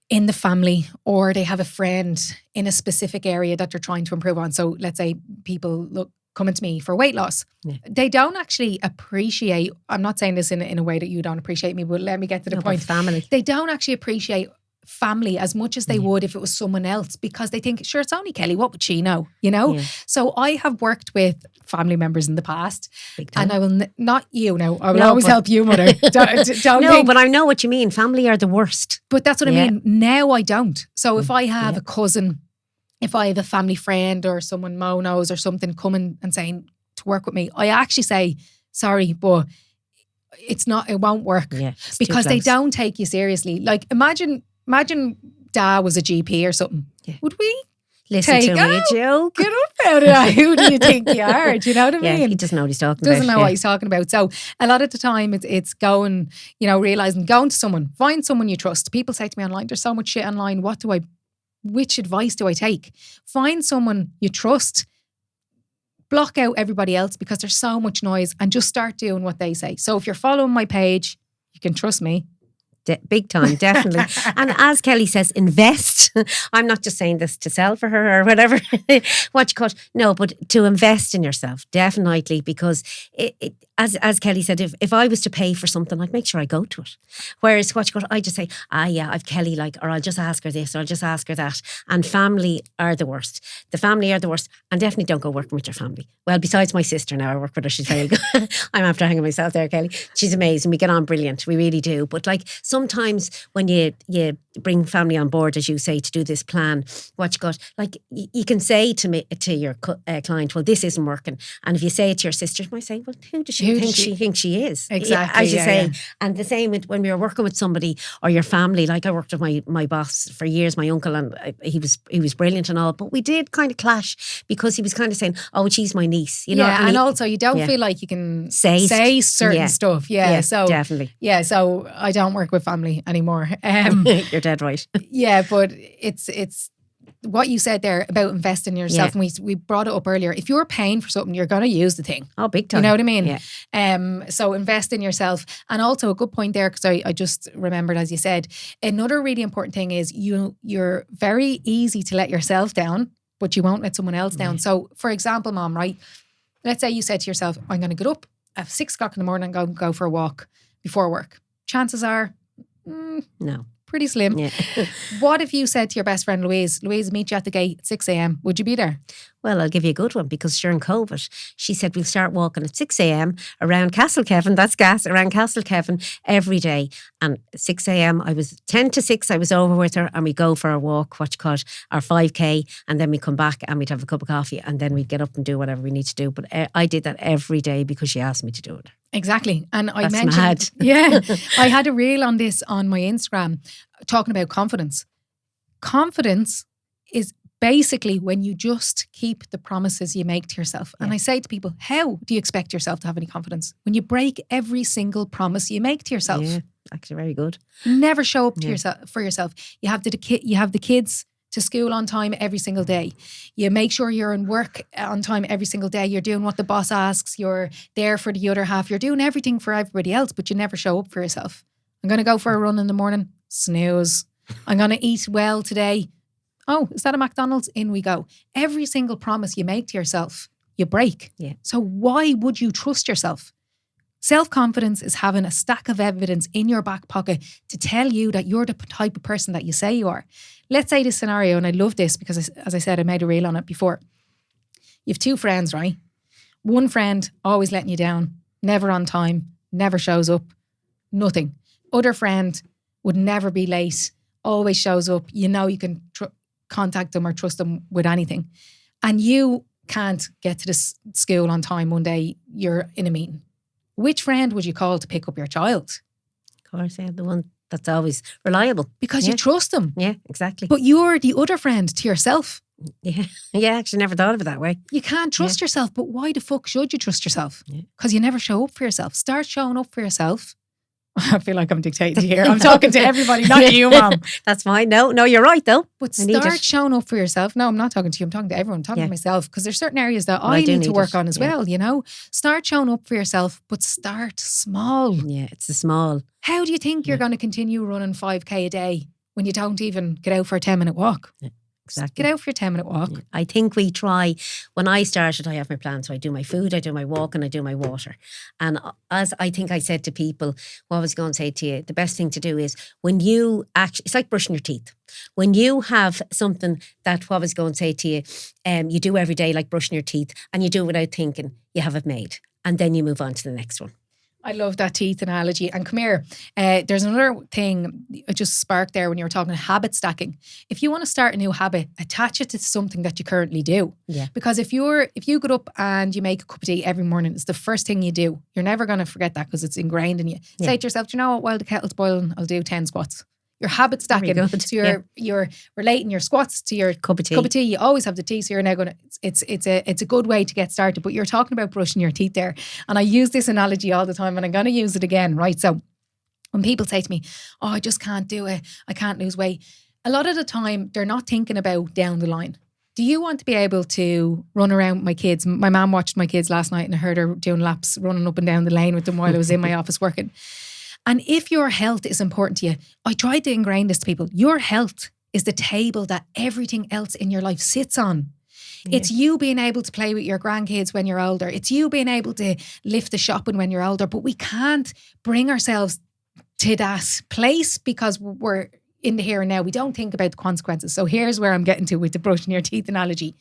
in the family or they have a friend in a specific area that they're trying to improve on. So let's say people coming to me for weight loss. Yeah. They don't actually appreciate, I'm not saying this in a way that you don't appreciate me, but let me get to the point. Family. They don't actually appreciate family as much as they would if it was someone else, because they think, sure, it's only Kelly, what would she know, you know? Yeah. So I have worked with family members in the past, and I will not you know, I will always help you, mother. don't no, think, but I know what you mean. Family are the worst. But that's what I mean. Now I don't. So if I have a cousin, if I have a family friend or someone Mo knows or something coming and saying to work with me, I actually say, sorry, but it won't work, because they don't take you seriously. Like imagine Dad was a GP or something. Yeah. Would we listen to me? Joke. Get up out of that. Who do you think you are? Do you know what I mean? He doesn't know what he's talking about. Doesn't know what he's talking about. So a lot of the time it's going, you know, realising, going to someone, find someone you trust. People say to me online, there's so much shit online. Which advice do I take? Find someone you trust. Block out everybody else because there's so much noise, and just start doing what they say. So if you're following my page, you can trust me. Big time, definitely. And as Kelly says, invest. I'm not just saying this to sell for her or whatever. What you call it. No, but to invest in yourself, definitely, because as Kelly said, if I was to pay for something, I'd make sure I go to it. Whereas what you call it, I just say, I've Kelly, or I'll just ask her this, or I'll just ask her that. And family are the worst. The family are the worst. And definitely don't go working with your family. Well, besides my sister now, I work with her. She's very good. I'm after hanging myself there, Kelly. She's amazing. We get on brilliant. We really do. But like sometimes when you bring family on board, as you say, to do this plan, what you got, like you can say to your client, well, this isn't working. And if you say it to your sister, you might say, well, who does she think she is? Exactly. As you say. Yeah. And the same when we were working with somebody or your family, like I worked with my boss for years, my uncle, and he was brilliant and all, but we did kind of clash because he was kind of saying, oh, she's my niece, you know. And also you don't feel like you can say certain stuff. Yeah, so definitely. Yeah, so I don't work with family anymore. You're dead right. Yeah, but it's what you said there about investing in yourself, and we brought it up earlier. If you're paying for something, you're going to use the thing. Oh, big time. You know what I mean? Yeah. So invest in yourself. And also a good point there, because I just remembered, as you said, another really important thing is you're very easy to let yourself down, but you won't let someone else down. So for example, Mom, right? Let's say you said to yourself, I'm going to get up at 6 o'clock in the morning and go for a walk before work. Chances are, no. Pretty slim. Yeah. What if you said to your best friend Louise, meet you at the gate at 6 a.m. Would you be there? Well, I'll give you a good one, because during COVID, she said we'll start walking at 6 a.m. around Castlekevin, that's gas, around Castlekevin every day. And 6 a.m, 10 to 6, I was over with her, and we go for a walk, our 5K, and then we come back and we'd have a cup of coffee, and then we'd get up and do whatever we need to do. But I did that every day because she asked me to do it. Exactly. And That's mentioned, mad. I had a reel on this on my Instagram talking about confidence. Confidence is basically when you just keep the promises you make to yourself. And I say to people, how do you expect yourself to have any confidence? When you break every single promise you make to yourself. Yeah, actually very good. Never show up to yourself for yourself. You have the kids to school on time every single day. You make sure you're in work on time every single day. You're doing what the boss asks. You're there for the other half. You're doing everything for everybody else, but you never show up for yourself. I'm going to go for a run in the morning. Snooze. I'm going to eat well today. Oh, is that a McDonald's? In we go. Every single promise you make to yourself, you break. Yeah. So why would you trust yourself? Self-confidence is having a stack of evidence in your back pocket to tell you that you're the type of person that you say you are. Let's say this scenario, and I love this because, as I said, I made a reel on it before. You have 2 friends, right? One friend always letting you down, never on time, never shows up, nothing. Other friend would never be late, always shows up. You know you can contact them or trust them with anything. And you can't get to this school on time one day, you're in a meeting. Which friend would you call to pick up your child? Of course, yeah, the one that's always reliable. Because you trust them. Yeah, exactly. But you're the other friend to yourself. Yeah, actually never thought of it that way. You can't trust yourself, but why the fuck should you trust yourself? Yeah. Because you never show up for yourself. Start showing up for yourself. I feel like I'm dictating here. I'm talking to everybody, not you, Mom. That's fine. No, you're right though. But start showing up for yourself. No, I'm not talking to you. I'm talking to everyone. I'm talking to myself, because there's certain areas that I need to work on as well, you know. Start showing up for yourself, but start small. Yeah, it's the small. How do you think you're going to continue running 5K a day when you don't even get out for a 10-minute walk? Yeah. Exactly. Get out for your 10-minute walk. I think we try, when I started, I have my plan. So I do my food, I do my walk, and I do my water. And as I think I said to people, what I was going to say to you, the best thing to do is when you actually, it's like brushing your teeth. When you have something that, what I was going to say to you, you do every day, like brushing your teeth, and you do it without thinking, you have it made. And then you move on to the next one. I love that teeth analogy. And come here, there's another thing it just sparked there when you were talking habit stacking. If you want to start a new habit, attach it to something that you currently do. Yeah. Because if you get up and you make a cup of tea every morning, it's the first thing you do. You're never going to forget that because it's ingrained in you. Yeah. Say to yourself, do you know what? While the kettle's boiling, I'll do 10 squats. Your habit stacking. So you're relating your squats to your cup of tea. You always have the tea, so you're now going to. It's a good way to get started. But you're talking about brushing your teeth there, and I use this analogy all the time, and I'm going to use it again, right? So when people say to me, "Oh, I just can't do it. I can't lose weight," a lot of the time they're not thinking about down the line. Do you want to be able to run around with my kids? My mum watched my kids last night, and I heard her doing laps, running up and down the lane with them while I was in my office working. And if your health is important to you, I tried to ingrain this to people. Your health is the table that everything else in your life sits on. Yeah. It's you being able to play with your grandkids when you're older. It's you being able to lift the shopping when you're older. But we can't bring ourselves to that place because we're in the here and now. We don't think about the consequences. So here's where I'm getting to with the brushing your teeth analogy.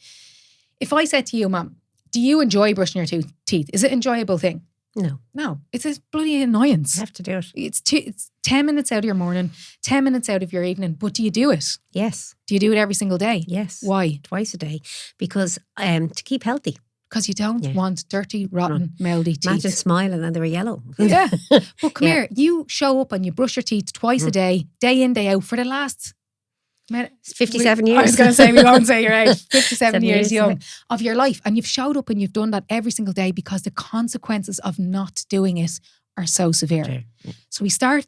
If I said to you, Mom, do you enjoy brushing your teeth? Is it an enjoyable thing? No, it's a bloody annoyance. You have to do it. It's 10 minutes out of your morning, 10 minutes out of your evening, but do you do it? Yes. Do you do it every single day? Yes. Why? Twice a day. Because to keep healthy. Because you don't want dirty, rotten, mouldy teeth. Imagine smiling and they were yellow. Yeah. But come here, you show up and you brush your teeth twice a day in, day out for the last 57 years. I was going to say, we won't say your age. 57 years young of your life. And you've showed up and you've done that every single day because the consequences of not doing it are so severe. Sure. Yeah. So we start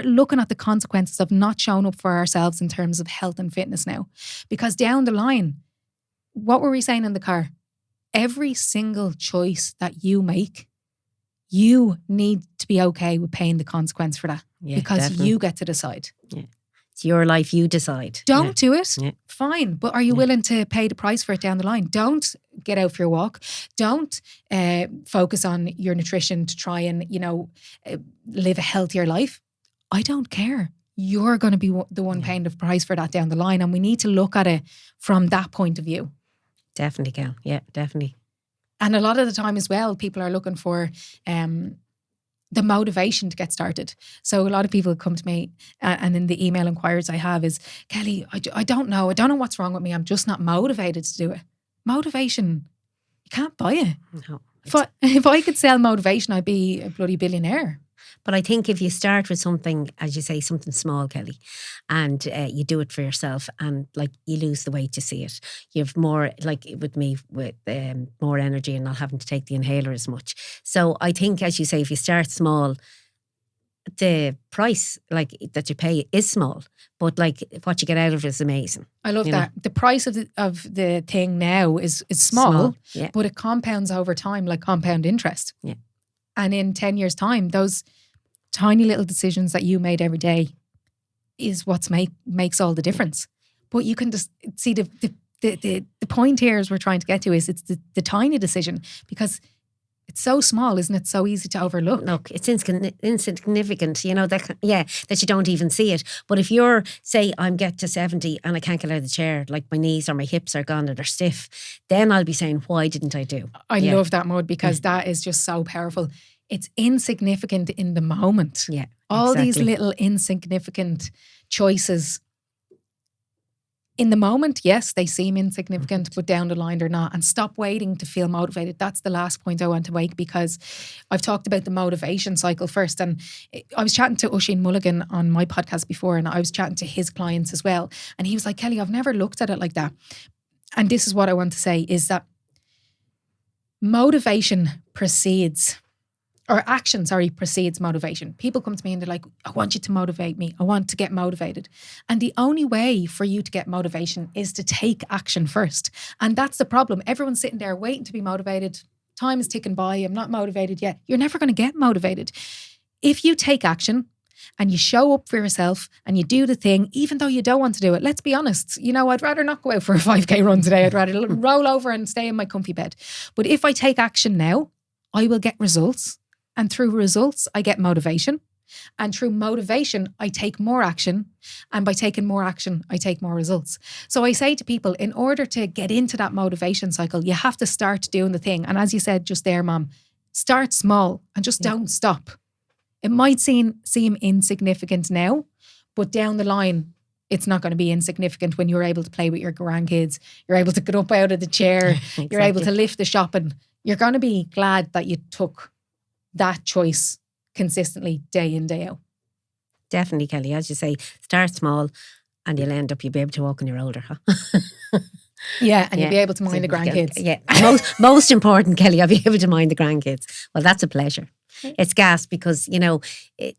looking at the consequences of not showing up for ourselves in terms of health and fitness now. Because down the line, what were we saying in the car? Every single choice that you make, you need to be okay with paying the consequence for that. Yeah, because definitely. You get to decide. Yeah. It's your life, you decide. Don't do it. Yeah. Fine. But are you willing to pay the price for it down the line? Don't get out for your walk. Don't focus on your nutrition to try and, live a healthier life. I don't care. You're going to be the one paying the price for that down the line. And we need to look at it from that point of view. Definitely, Kel. Yeah, definitely. And a lot of the time as well, people are looking for the motivation to get started. So a lot of people come to me and in the email inquiries I have is, Kellie, I don't know. I don't know what's wrong with me. I'm just not motivated to do it. Motivation, you can't buy it. No. If I could sell motivation, I'd be a bloody billionaire. But I think if you start with something, as you say, something small, Kellie, and you do it for yourself and like you lose the weight to see it. You have more, like with me, with more energy and not having to take the inhaler as much. So I think, as you say, if you start small, the price like that you pay is small, but like what you get out of it is amazing. I love that. The price of the thing now is small, yeah. But it compounds over time like compound interest. Yeah. And in 10 years' time, those tiny little decisions that you made every day is what makes all the difference. But you can just see the point here as we're trying to get to is it's the tiny decision because it's so small, isn't it? So easy to overlook. Look, it's insignificant, that you don't even see it. But if you're, say, I'm get to 70 and I can't get out of the chair, like my knees or my hips are gone or they're stiff, then I'll be saying, why didn't I do? I love that, Maud, because that is just so powerful. It's insignificant in the moment. Yeah, all these little insignificant choices in the moment, yes, they seem insignificant, but down the line they're not. And stop waiting to feel motivated. That's the last point I want to make, because I've talked about the motivation cycle first. And I was chatting to Oisin Mulligan on my podcast before, and I was chatting to his clients as well. And he was like, Kelly, I've never looked at it like that. And this is what I want to say, is that motivation precedes motivation. People come to me and they're like, I want you to motivate me. I want to get motivated. And the only way for you to get motivation is to take action first. And that's the problem. Everyone's sitting there waiting to be motivated. Time is ticking by. I'm not motivated yet. You're never going to get motivated. If you take action and you show up for yourself and you do the thing, even though you don't want to do it, let's be honest, I'd rather not go out for a 5K run today. I'd rather roll over and stay in my comfy bed. But if I take action now, I will get results. And through results, I get motivation. And through motivation, I take more action. And by taking more action, I take more results. So I say to people, in order to get into that motivation cycle, you have to start doing the thing. And as you said just there, Mom, start small and just don't stop. It might seem insignificant now, but down the line, it's not going to be insignificant when you're able to play with your grandkids. You're able to get up out of the chair. Exactly. You're able to lift the shopping. You're going to be glad that you took that choice consistently day in, day out. Definitely, Kelly. As you say, start small and you'll be able to walk when you're older, huh? Yeah, and you'll be able to mind the grandkids. Yeah, most important, Kelly, I'll be able to mind the grandkids. Well, that's a pleasure. It's gas because, the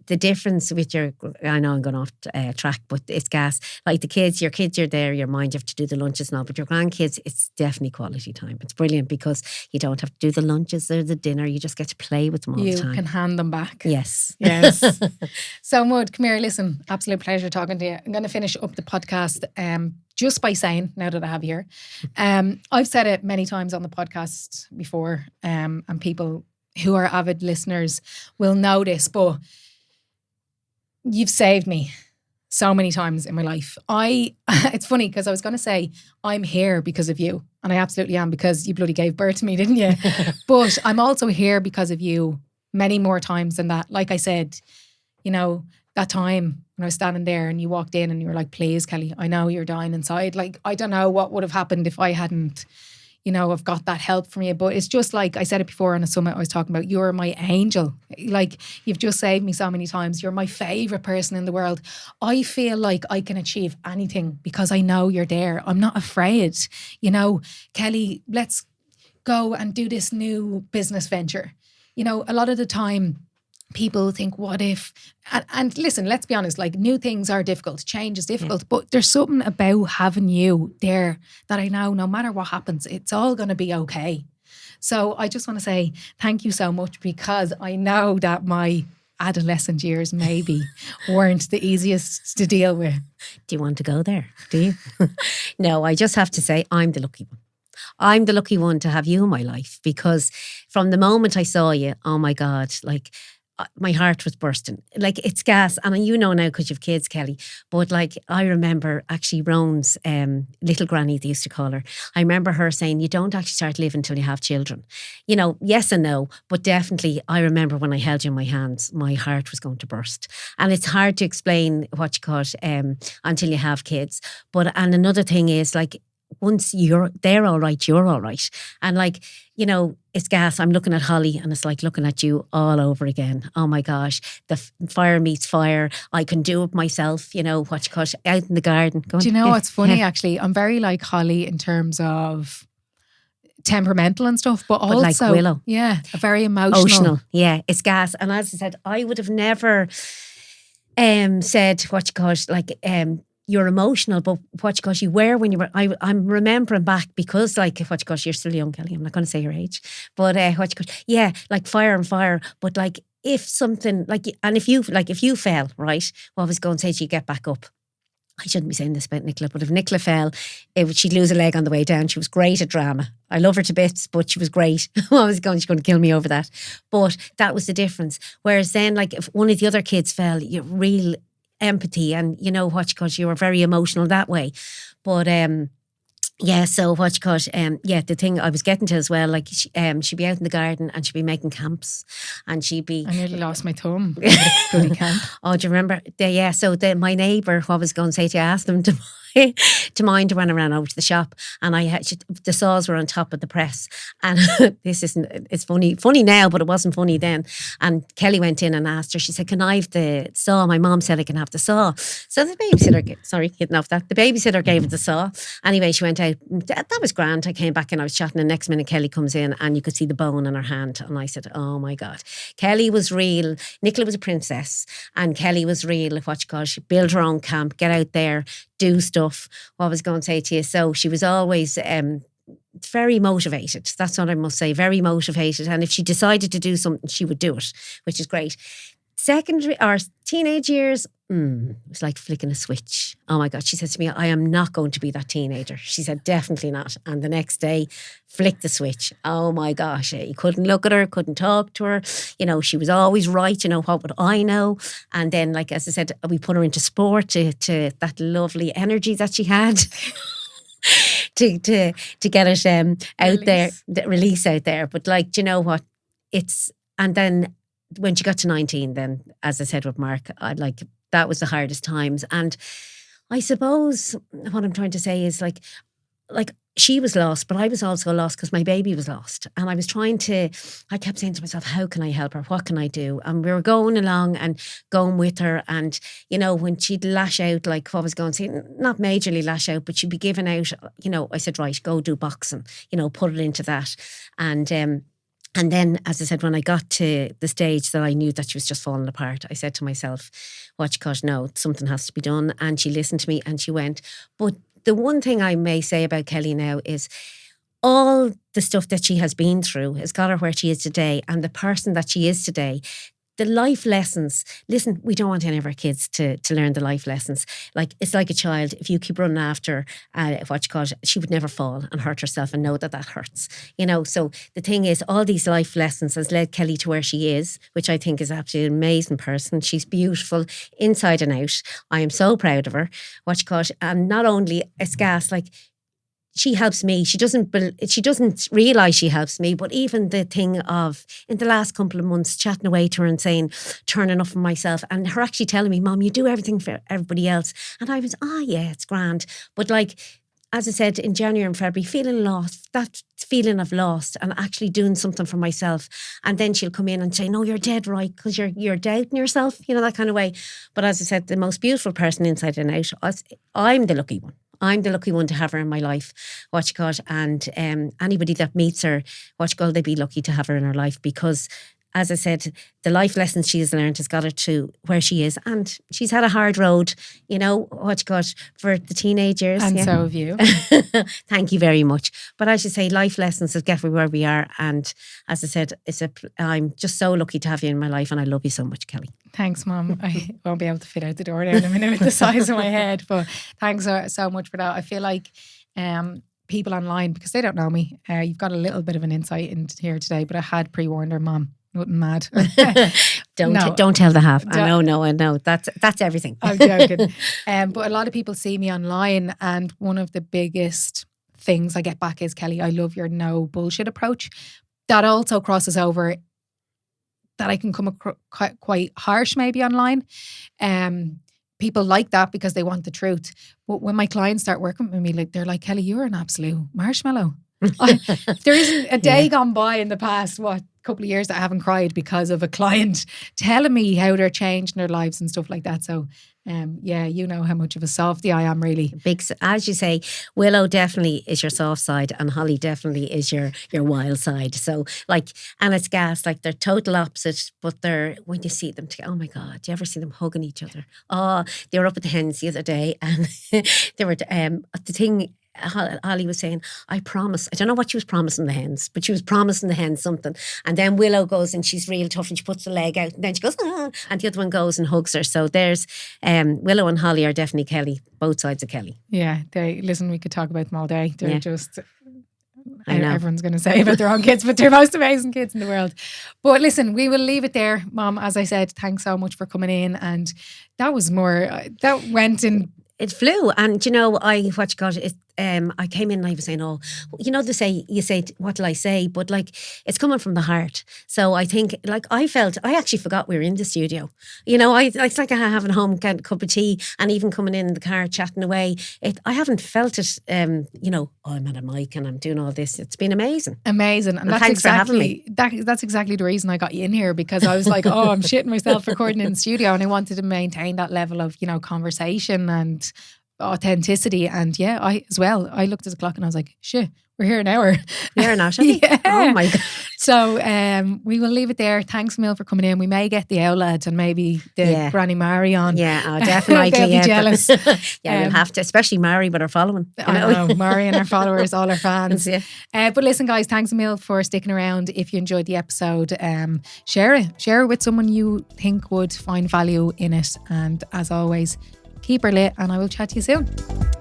difference with I know I'm going off track, but it's gas. Like your kids are there, your mind, you have to do the lunches now, but your grandkids, it's definitely quality time. It's brilliant because you don't have to do the lunches or the dinner. You just get to play with them all the time. You can hand them back. Yes. So, Mud, come here, listen, absolute pleasure talking to you. I'm going to finish up the podcast just by saying, now that I have you here, I've said it many times on the podcast before, and people who are avid listeners will know this, but you've saved me so many times in my life. It's funny because I was going to say I'm here because of you, and I absolutely am, because you bloody gave birth to me, didn't you? But I'm also here because of you many more times than that. Like I said, that time when I was standing there and you walked in and you were like, please, Kelly, I know you're dying inside. Like, I don't know what would have happened if I hadn't, I've got that help from you. But it's just like I said it before on a summit I was talking about, you're my angel. Like, you've just saved me so many times. You're my favourite person in the world. I feel like I can achieve anything because I know you're there. I'm not afraid. Kelly, let's go and do this new business venture. A lot of the time people think, what if? And listen, let's be honest, like, new things are difficult. Change is difficult. But there's something about having you there that I know no matter what happens, it's all going to be okay. So I just want to say thank you so much, because I know that my adolescent years maybe weren't the easiest to deal with. Do you want to go there? Do you? No, I just have to say I'm the lucky one. I'm the lucky one to have you in my life, because from the moment I saw you, oh my God, like, my heart was bursting. Like, it's gas. And now because you've kids, Kelly. But like, I remember actually Roan's little granny, they used to call her. I remember her saying, you don't actually start living until you have children. Yes and no. But definitely, I remember when I held you in my hands, my heart was going to burst. And it's hard to explain what you call it until you have kids. And another thing is, like, once they're all right, you're all right. And like, it's gas. I'm looking at Holly and it's like looking at you all over again. Oh my gosh, the fire meets fire. I can do it myself, what you call it, out in the garden. Do you know what's funny, actually? I'm very like Holly in terms of temperamental and stuff, but also like Willow. Yeah, very emotional. Yeah, it's gas. And as I said, I would have never said what you call it, like you're emotional, but what you call you were when you were, I'm remembering back, because like what you call you're still young, Kelly, I'm not going to say your age, but what you call, like fire and fire, but like if something, like, and if you fell, right, what I was going to say to you, get back up. I shouldn't be saying this about Nicola, but if Nicola fell, she'd lose a leg on the way down. She was great at drama. I love her to bits, but she was great. She's going to kill me over that. But that was the difference. Whereas then, like, if one of the other kids fell, you real empathy, and you were very emotional that way. But so the thing I was getting to as well, like, she'd be out in the garden and she'd be making camps, and she'd be, I nearly lost my thumb. Bloody camp. Oh, do you remember? So my neighbour, what I was going to say to you, asked them to to mind her when I ran over to the shop, and the saws were on top of the press. And it's funny now, but it wasn't funny then. And Kelly went in and asked her, she said, can I have the saw? My mom said I can have the saw. So the babysitter, the babysitter gave her the saw. Anyway, she went out. That was grand. I came back and I was chatting, and next minute Kelly comes in and you could see the bone in her hand. And I said, oh my God. Kelly was real. Nicola was a princess, and Kelly was real. She built her own camp, get out there, do stuff. What I was going to say to you. So she was always very motivated. That's what I must say. Very motivated. And if she decided to do something, she would do it, which is great. Secondary or teenage years, it was like flicking a switch. Oh my God. She said to me, I am not going to be that teenager. She said, definitely not. And the next day, flicked the switch. Oh my gosh. You couldn't look at her, couldn't talk to her. You know, she was always right. You know, what would I know? And then, like, as I said, we put her into sport to that lovely energy that she had. to get it out there, the release out there. But like, do you know what? And then when she got to 19, then, as I said with Mark, that was the hardest times. And I suppose what I'm trying to say is like she was lost, but I was also lost because my baby was lost. And I kept saying to myself, how can I help her? What can I do? And we were going along and going with her. And, you know, when she'd lash out, like what I was going to say, not majorly lash out, but she'd be giving out, you know, I said, right, go do boxing, you know, put it into that. And then, as I said, when I got to the stage that I knew that she was just falling apart, I said to myself, watch, gosh, no, something has to be done. And she listened to me and she went. But the one thing I may say about Kelly now is all the stuff that she has been through has got her where she is today, and the person that she is today. The life lessons, listen, we don't want any of our kids to learn the life lessons. Like, it's like a child. If you keep running after she would never fall and hurt herself and know that hurts. You know, so the thing is, all these life lessons has led Kelly to where she is, which I think is absolutely an amazing person. She's beautiful inside and out. I am so proud of her. And not only it's gas, like, she helps me. She doesn't realise she helps me, but even the thing of, in the last couple of months, chatting away to her and saying, turning up for myself, and her actually telling me, Mom, you do everything for everybody else. And I was, yeah, it's grand. But like, as I said, in January and February, feeling lost, that feeling of lost, and actually doing something for myself. And then she'll come in and say, no, you're dead right, because you're doubting yourself, you know, that kind of way. But as I said, the most beautiful person inside and out, I'm the lucky one. I'm the lucky one to have her in my life, and anybody that meets her, they'd be lucky to have her in her life, because, as I said, the life lessons she has learned has got her to where she is, and she's had a hard road, you know, for the teenage years. And so have you. Thank you very much. But as you say, life lessons have get me where we are, and as I said, I'm just so lucky to have you in my life, and I love you so much, Kelly. Thanks, Mum. I won't be able to fit out the door there in a minute with the size of my head, but thanks so much for that. I feel like people online, because they don't know me, you've got a little bit of an insight into here today, but I had pre-warned her, Mum. Nothing mad. Don't tell the half. I know. That's everything. I'm joking. But a lot of people see me online, and one of the biggest things I get back is, Kelly, I love your no bullshit approach. That also crosses over that I can come quite harsh maybe online. People like that because they want the truth. But when my clients start working with me, they're like, Kelly, you're an absolute marshmallow. There isn't a day gone by in the past, couple of years, that I haven't cried because of a client telling me how they're changing their lives and stuff like that. So you know how much of a softie I am, really. Big, as you say, Willow definitely is your soft side, and Holly definitely is your wild side. So and it's gas, they're total opposite, but when you see them together, oh my God, do you ever see them hugging each other? Oh, they were up at the hens the other day, and they were the thing. Holly was saying, I promise. I don't know what she was promising the hens, but she was promising the hens something. And then Willow goes, and she's real tough, and she puts the leg out, and then she goes, and the other one goes and hugs her. So there's Willow and Holly are definitely Kelly, both sides of Kelly. Yeah, we could talk about them all day. They're just, I know everyone's going to say about their own kids, but they're most amazing kids in the world. But listen, we will leave it there, Mom. As I said, thanks so much for coming in, and that was more, that went in. It flew, and you know, I came in and I was saying, oh, you know, you say, what will I say? But like, it's coming from the heart. So I think, like, I actually forgot we were in the studio. You know, it's like having a home kind of cup of tea and even coming in the car chatting away. I haven't felt it, you know, oh, I'm at a mic and I'm doing all this. It's been amazing. Amazing. And that's thanks for having me. That's exactly the reason I got you in here, because I was like, oh, I'm shitting myself recording in the studio, and I wanted to maintain that level of, you know, conversation and authenticity. And yeah, I looked at the clock and I was like, shit, we're here an hour. We're not, are we? Yeah. Oh my God. So we will leave it there. Thanks, Mill, for coming in. We may get the owl lads and maybe the Granny Mary on. Yeah, oh, definitely. They'll be jealous. Yeah, we'll have to, especially Mary, but our following. I know, Mary and our followers, all our fans. Yeah. But listen, guys, thanks a mil for sticking around. If you enjoyed the episode, share it with someone you think would find value in it. And as always, keep her lit, and I will chat to you soon.